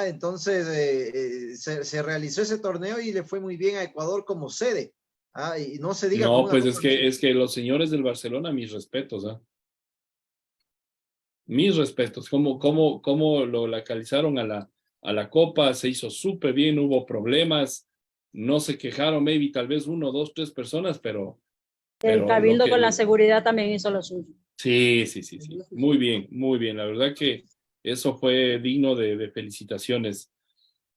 Entonces se realizó ese torneo y le fue muy bien a Ecuador como sede. Y no se diga. No, pues es que los señores del Barcelona, mis respetos, mis respetos, cómo lo localizaron a la Copa, se hizo súper bien, hubo problemas, no se quejaron, maybe tal vez 1, 2, 3 personas, pero el Cabildo con la seguridad también hizo lo suyo. Sí, muy bien, la verdad que eso fue digno de felicitaciones.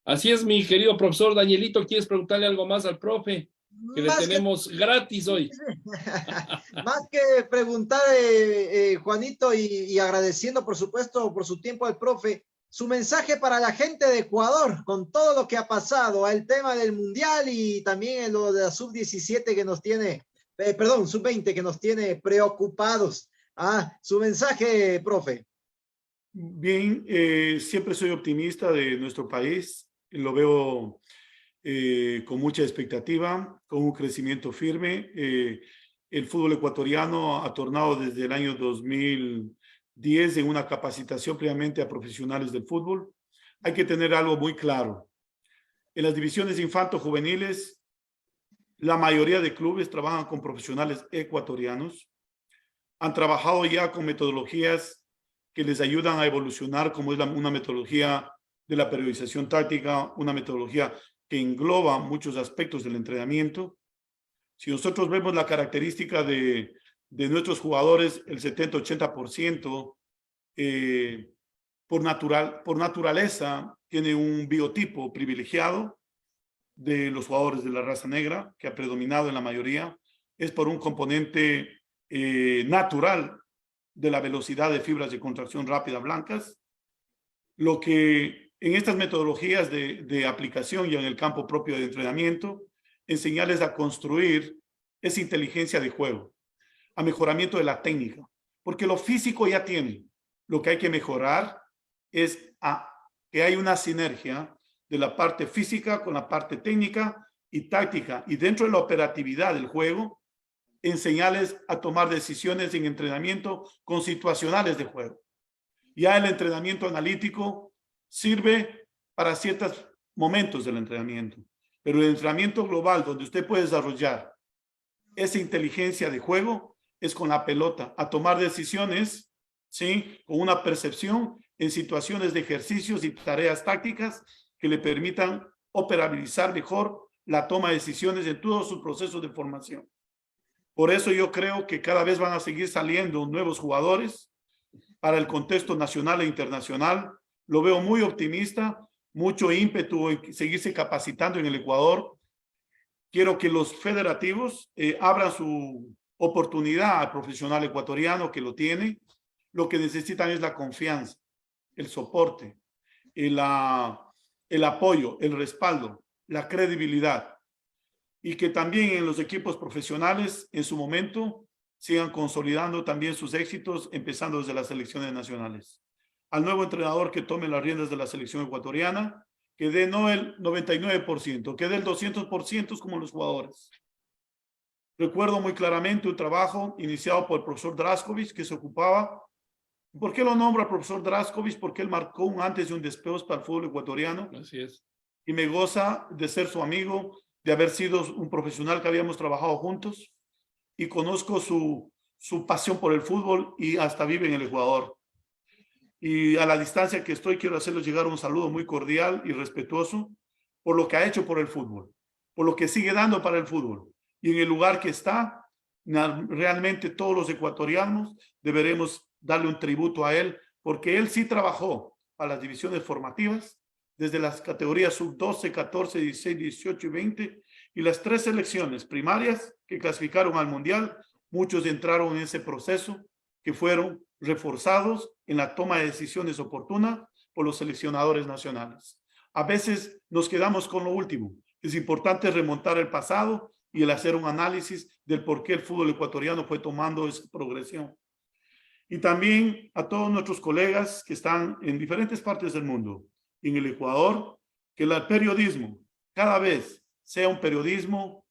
Así es, mi querido profesor Danielito, ¿quieres preguntarle algo más al profe? Que le tenemos gratis hoy. Más que preguntar, Juanito, y agradeciendo, por supuesto, por su tiempo al profe, su mensaje para la gente de Ecuador, con todo lo que ha pasado, el tema del Mundial y también lo de la sub-17 que nos tiene perdón, sub-20 que nos tiene preocupados. Su mensaje, profe. Bien, siempre soy optimista de nuestro país, lo veo con mucha expectativa, con un crecimiento firme. El fútbol ecuatoriano ha tornado desde el año 2010 en una capacitación previamente a profesionales del fútbol. Hay que tener algo muy claro. En las divisiones infanto-juveniles, la mayoría de clubes trabajan con profesionales ecuatorianos. Han trabajado ya con metodologías que les ayudan a evolucionar, como es una metodología de la periodización táctica, una metodología que engloba muchos aspectos del entrenamiento. Si nosotros vemos la característica de nuestros jugadores, el 70-80% por naturaleza tiene un biotipo privilegiado de los jugadores de la raza negra, que ha predominado en la mayoría, es por un componente natural de la velocidad de fibras de contracción rápida blancas, lo que en estas metodologías de aplicación y en el campo propio de entrenamiento, enseñarles a construir esa inteligencia de juego, a mejoramiento de la técnica, porque lo físico ya tiene. Lo que hay que mejorar es que hay una sinergia de la parte física con la parte técnica y táctica, y dentro de la operatividad del juego, enseñarles a tomar decisiones en entrenamiento con situacionales de juego. Ya el entrenamiento analítico sirve para ciertos momentos del entrenamiento, pero el entrenamiento global donde usted puede desarrollar esa inteligencia de juego es con la pelota, a tomar decisiones, ¿sí? Con una percepción en situaciones de ejercicios y tareas tácticas que le permitan operabilizar mejor la toma de decisiones en todos sus procesos de formación. Por eso yo creo que cada vez van a seguir saliendo nuevos jugadores para el contexto nacional e internacional. Lo veo muy optimista, mucho ímpetu en seguirse capacitando en el Ecuador. Quiero que los federativos abran su oportunidad al profesional ecuatoriano que lo tiene. Lo que necesitan es la confianza, el soporte, el apoyo, el respaldo, la credibilidad. Y que también en los equipos profesionales en su momento sigan consolidando también sus éxitos, empezando desde las selecciones nacionales. Al nuevo entrenador que tome las riendas de la selección ecuatoriana, que dé no el 99%, que dé el 200% como los jugadores. Recuerdo muy claramente un trabajo iniciado por el profesor Draskovic que se ocupaba. ¿Por qué lo nombro al profesor Draskovic? Porque él marcó un antes y un después para el fútbol ecuatoriano. Así es. Y me goza de ser su amigo, de haber sido un profesional que habíamos trabajado juntos, y conozco su pasión por el fútbol y hasta vive en el Ecuador. Y a la distancia que estoy, quiero hacerles llegar un saludo muy cordial y respetuoso por lo que ha hecho por el fútbol, por lo que sigue dando para el fútbol. Y en el lugar que está, realmente todos los ecuatorianos deberemos darle un tributo a él, porque él sí trabajó para las divisiones formativas, desde las categorías sub-12, 14, 16, 18 y 20, y las 3 selecciones primarias que clasificaron al Mundial. Muchos entraron en ese proceso, que fueron reforzados en la toma de decisiones oportuna por los seleccionadores nacionales. A veces nos quedamos con lo último. Es importante remontar el pasado y el hacer un análisis del por qué el fútbol ecuatoriano fue tomando esa progresión. Y también a todos nuestros colegas que están en diferentes partes del mundo, en el Ecuador, que el periodismo cada vez sea un periodismo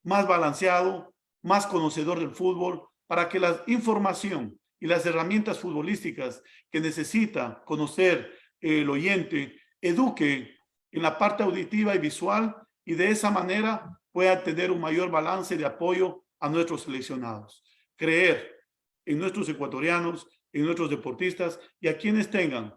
más balanceado, más conocedor del fútbol, para que la información y las herramientas futbolísticas que necesita conocer el oyente eduque en la parte auditiva y visual, y de esa manera pueda tener un mayor balance de apoyo a nuestros seleccionados. Creer en nuestros ecuatorianos, en nuestros deportistas, y a quienes tengan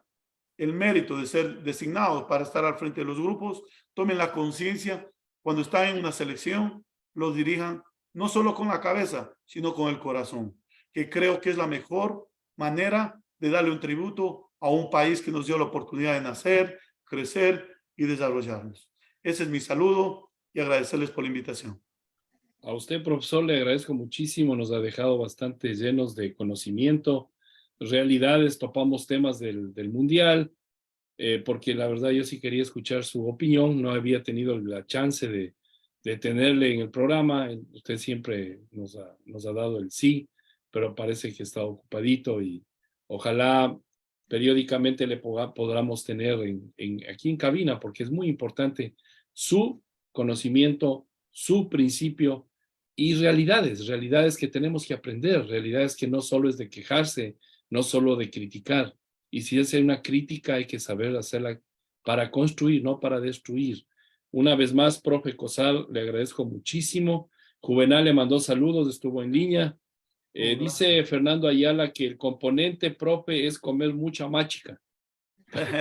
el mérito de ser designados para estar al frente de los grupos, tomen la conciencia cuando están en una selección, los dirijan no solo con la cabeza, sino con el corazón, que creo que es la mejor manera de darle un tributo a un país que nos dio la oportunidad de nacer, crecer y desarrollarnos. Ese es mi saludo y agradecerles por la invitación. A usted, profesor, le agradezco muchísimo, nos ha dejado bastante llenos de conocimiento, realidades, topamos temas del Mundial, porque la verdad yo sí quería escuchar su opinión, no había tenido la chance de tenerle en el programa. Usted siempre nos ha dado el sí, pero parece que está ocupadito y ojalá periódicamente le podamos tener aquí en cabina, porque es muy importante su conocimiento, su principio y realidades que tenemos que aprender, realidades que no solo es de quejarse, no solo de criticar. Y si es una crítica, hay que saber hacerla para construir, no para destruir. Una vez más, profe Cosal, le agradezco muchísimo. Juvenal le mandó saludos, estuvo en línea. Dice Fernando Ayala que el componente, profe, es comer mucha máchica.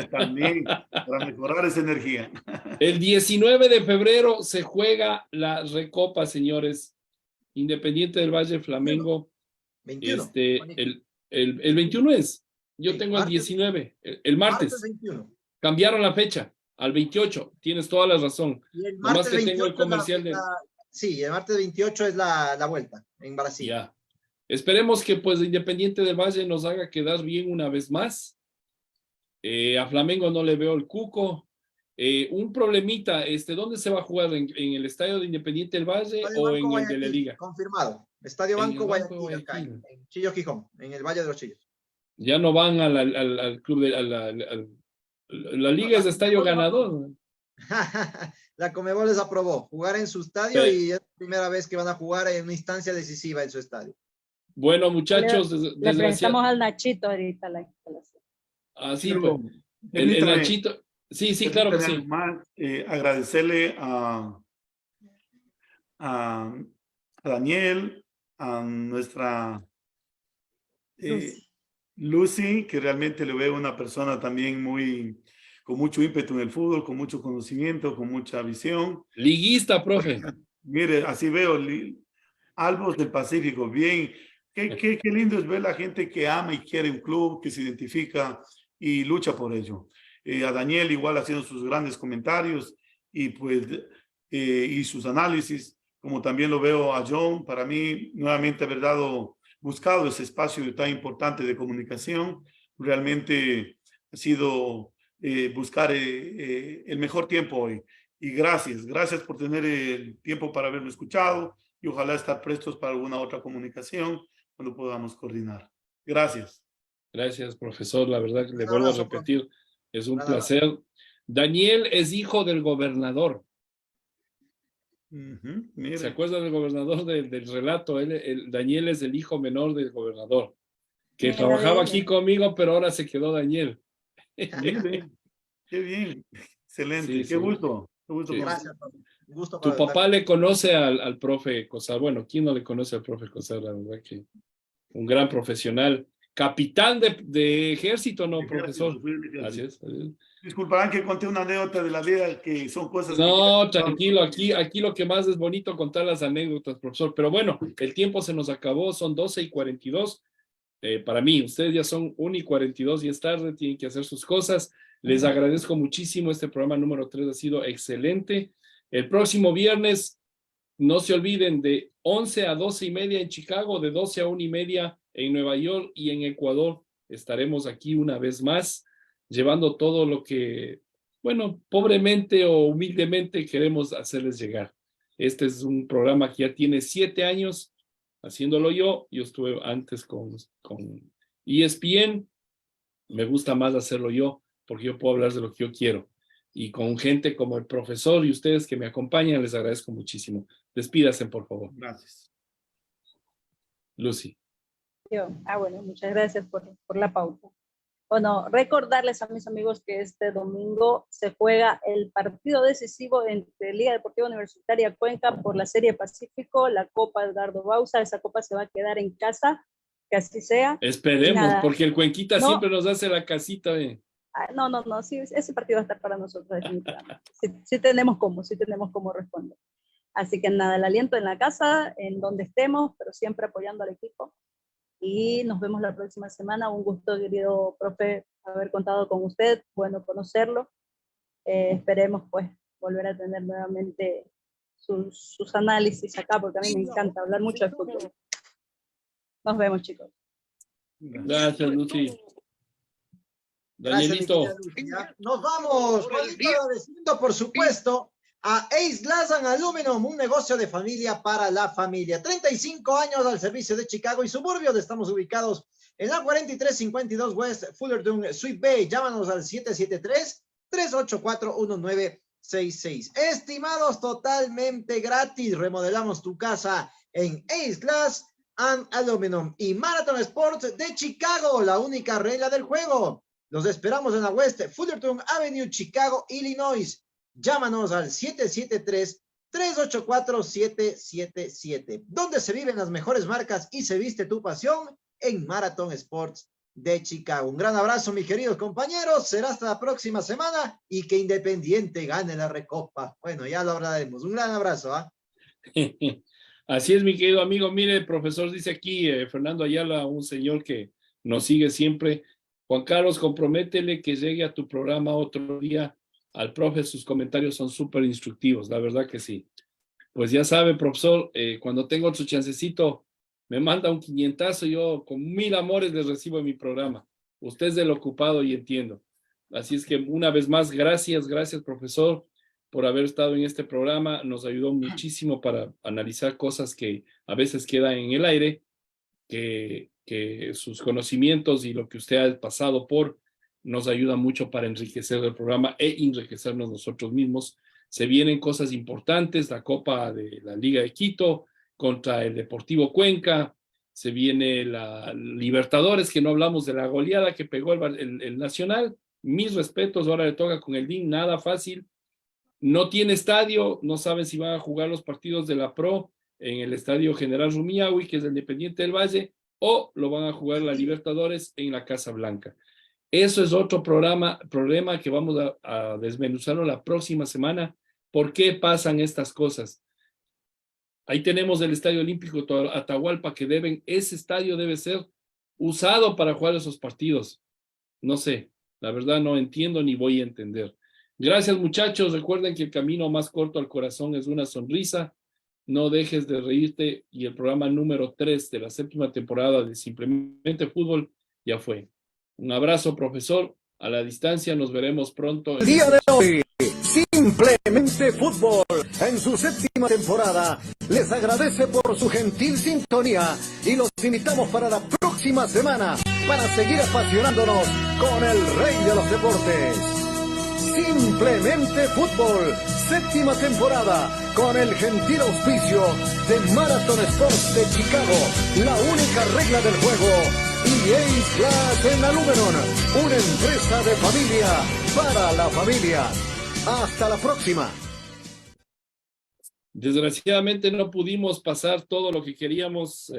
También, para mejorar esa energía. El 19 de febrero se juega la Recopa, señores. Independiente del Valle Flamengo. 21. El 21 es. Yo Sí, tengo el martes, 19, el martes. 21. Cambiaron la fecha al 28. Tienes toda la razón. Y el Nomás martes que 28 tengo el comercial de... Sí, el martes 28 es la vuelta en Brasil. Ya. Esperemos que pues Independiente del Valle nos haga quedar bien una vez más. A Flamengo no le veo el cuco. Un problemita, ¿dónde se va a jugar? ¿En el estadio de Independiente del Valle Estadio o Banco en el Guayaquil, de la Liga? confirmado. Estadio En Banco el Banco Guayaquil, acá, Guayaquil. en Chillos Gijón, en el Valle de los Chillos. Ya no van al club de la Liga, es de estadio ganador. La Conmebol les aprobó jugar en su estadio y es la primera vez que van a jugar en una instancia decisiva en su estadio. Bueno, muchachos, Le prestamos al Nachito ahorita la instalación. Así pues. El Nachito. Sí, claro que sí. Más, agradecerle a Daniel, a nuestra Lucy, que realmente le veo una persona también con mucho ímpetu en el fútbol, con mucho conocimiento, con mucha visión. Liguista, profe. Mire, así veo, Albos del Pacífico, bien. Qué lindo es ver la gente que ama y quiere un club, que se identifica y lucha por ello. A Daniel igual haciendo sus grandes comentarios y pues y sus análisis, como también lo veo a John, para mí nuevamente haber buscado ese espacio tan importante de comunicación, realmente ha sido buscar el mejor tiempo hoy. Y gracias por tener el tiempo para haberme escuchado y ojalá estar prestos para alguna otra comunicación cuando podamos coordinar. Gracias. Gracias, profesor. La verdad que le vuelvo a repetir, es un placer. Daniel es hijo del gobernador. ¿Se acuerda del gobernador del relato? Daniel es el hijo menor del gobernador, que trabajaba aquí conmigo, pero ahora se quedó Daniel. Qué bien. Excelente. Qué gusto. Sí. Gracias. Tu papá le conoce al profe Cosar. Bueno, ¿quién no le conoce al profe Cosar? La verdad que un gran profesional. Capitán de ejército, ¿no, profesor? Así es. Disculparán que conté una anécdota de la vida que son cosas... No, tranquilo, aquí lo que más es bonito contar las anécdotas, profesor. Pero bueno, el tiempo se nos acabó, son 12:42. Para mí, ustedes ya son 1:42 y es tarde, tienen que hacer sus cosas. Les agradezco muchísimo, este programa número 3 ha sido excelente. El próximo viernes, no se olviden, de 11 a 12:30 en Chicago, de 12 a 1:30 en Nueva York y en Ecuador. Estaremos aquí una vez más, llevando todo lo que, bueno, pobremente o humildemente queremos hacerles llegar. Este es un programa que ya tiene 7 años haciéndolo yo. Yo estuve antes con ESPN. Me gusta más hacerlo yo, porque yo puedo hablar de lo que yo quiero. Y con gente como el profesor y ustedes que me acompañan, les agradezco muchísimo. Despídase, por favor. Gracias. Lucy. Bueno, muchas gracias por la pauta. Bueno, recordarles a mis amigos que este domingo se juega el partido decisivo entre Liga Deportiva Universitaria Cuenca por la Serie Pacífico, la Copa Edgardo Bauza. Esa copa se va a quedar en casa, que así sea. Esperemos, porque el Cuenquita siempre nos hace la casita. No, sí, ese partido va a estar para nosotros definitivamente. Sí tenemos cómo responder. Así que nada, el aliento en la casa, en donde estemos, pero siempre apoyando al equipo. Y nos vemos la próxima semana. Un gusto, querido profe, haber contado con usted, bueno conocerlo. Esperemos pues volver a tener nuevamente sus análisis acá, porque a mí me encanta hablar mucho de fútbol. Nos vemos, chicos. Gracias, Lucy. Gracias, Danielito. Nos vamos, agradeciendo, por supuesto, a Ace Glass and Aluminum, un negocio de familia para la familia. 35 años al servicio de Chicago y suburbios. Estamos ubicados en la 4352 West Fullerton, Sweet Bay. Llámanos al 773-384-1966. Estimados, totalmente gratis. Remodelamos tu casa en Ace Glass and Aluminum y Marathon Sports de Chicago, la única regla del juego. Los esperamos en la West Fullerton Avenue, Chicago, Illinois. Llámanos al 773-384-777. ¿Dónde se viven las mejores marcas y se viste tu pasión? En Marathon Sports de Chicago. Un gran abrazo, mis queridos compañeros. Será hasta la próxima semana y que Independiente gane la Recopa. Bueno, ya lo hablaremos. Un gran abrazo, ¿ah? Así es, mi querido amigo. Mire, el profesor dice aquí, Fernando Ayala, un señor que nos sigue siempre. Juan Carlos, comprométele que llegue a tu programa otro día. Al profe, sus comentarios son súper instructivos, la verdad que sí. Pues ya sabe, profesor, cuando tengo otro chancecito, me manda un 500, yo con 1000 amores les recibo en mi programa. Usted es del ocupado y entiendo. Así es que una vez más, gracias, profesor, por haber estado en este programa. Nos ayudó muchísimo para analizar cosas que a veces quedan en el aire, que sus conocimientos y lo que usted ha pasado por nos ayuda mucho para enriquecer el programa e enriquecernos nosotros mismos. Se vienen cosas importantes, la Copa de la Liga de Quito contra el Deportivo Cuenca, se viene la Libertadores, que no hablamos de la goleada que pegó el Nacional. Mis respetos, ahora le toca con el DIN, nada fácil. No tiene estadio, no saben si van a jugar los partidos de la Pro en el Estadio General Rumiñahui, que es el Independiente del Valle, o lo van a jugar la Libertadores en la Casa Blanca. Eso es otro problema que vamos a desmenuzarlo la próxima semana. ¿Por qué pasan estas cosas? Ahí tenemos el Estadio Olímpico Atahualpa, que ese estadio debe ser usado para jugar esos partidos. No sé, la verdad no entiendo ni voy a entender. Gracias, muchachos. Recuerden que el camino más corto al corazón es una sonrisa. No dejes de reírte. Y el programa número 3 de la 7ª temporada de Simplemente Fútbol ya fue. Un abrazo, profesor. A la distancia, nos veremos pronto. El día de hoy, Simplemente Fútbol, en su 7ª temporada, les agradece por su gentil sintonía y los invitamos para la próxima semana para seguir apasionándonos con el rey de los deportes. Simplemente Fútbol, 7ª temporada, con el gentil auspicio de Marathon Sports de Chicago, la única regla del juego, y Ace Glass and Aluminum, una empresa de familia para la familia. Hasta la próxima. Desgraciadamente no pudimos pasar todo lo que queríamos.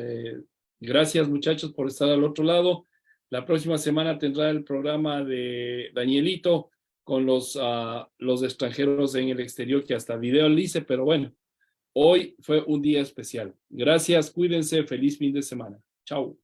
Gracias, muchachos, por estar al otro lado. La próxima semana tendrá el programa de Danielito con los extranjeros en el exterior, que hasta video le hice, pero bueno, hoy fue un día especial. Gracias, cuídense, feliz fin de semana. Chao.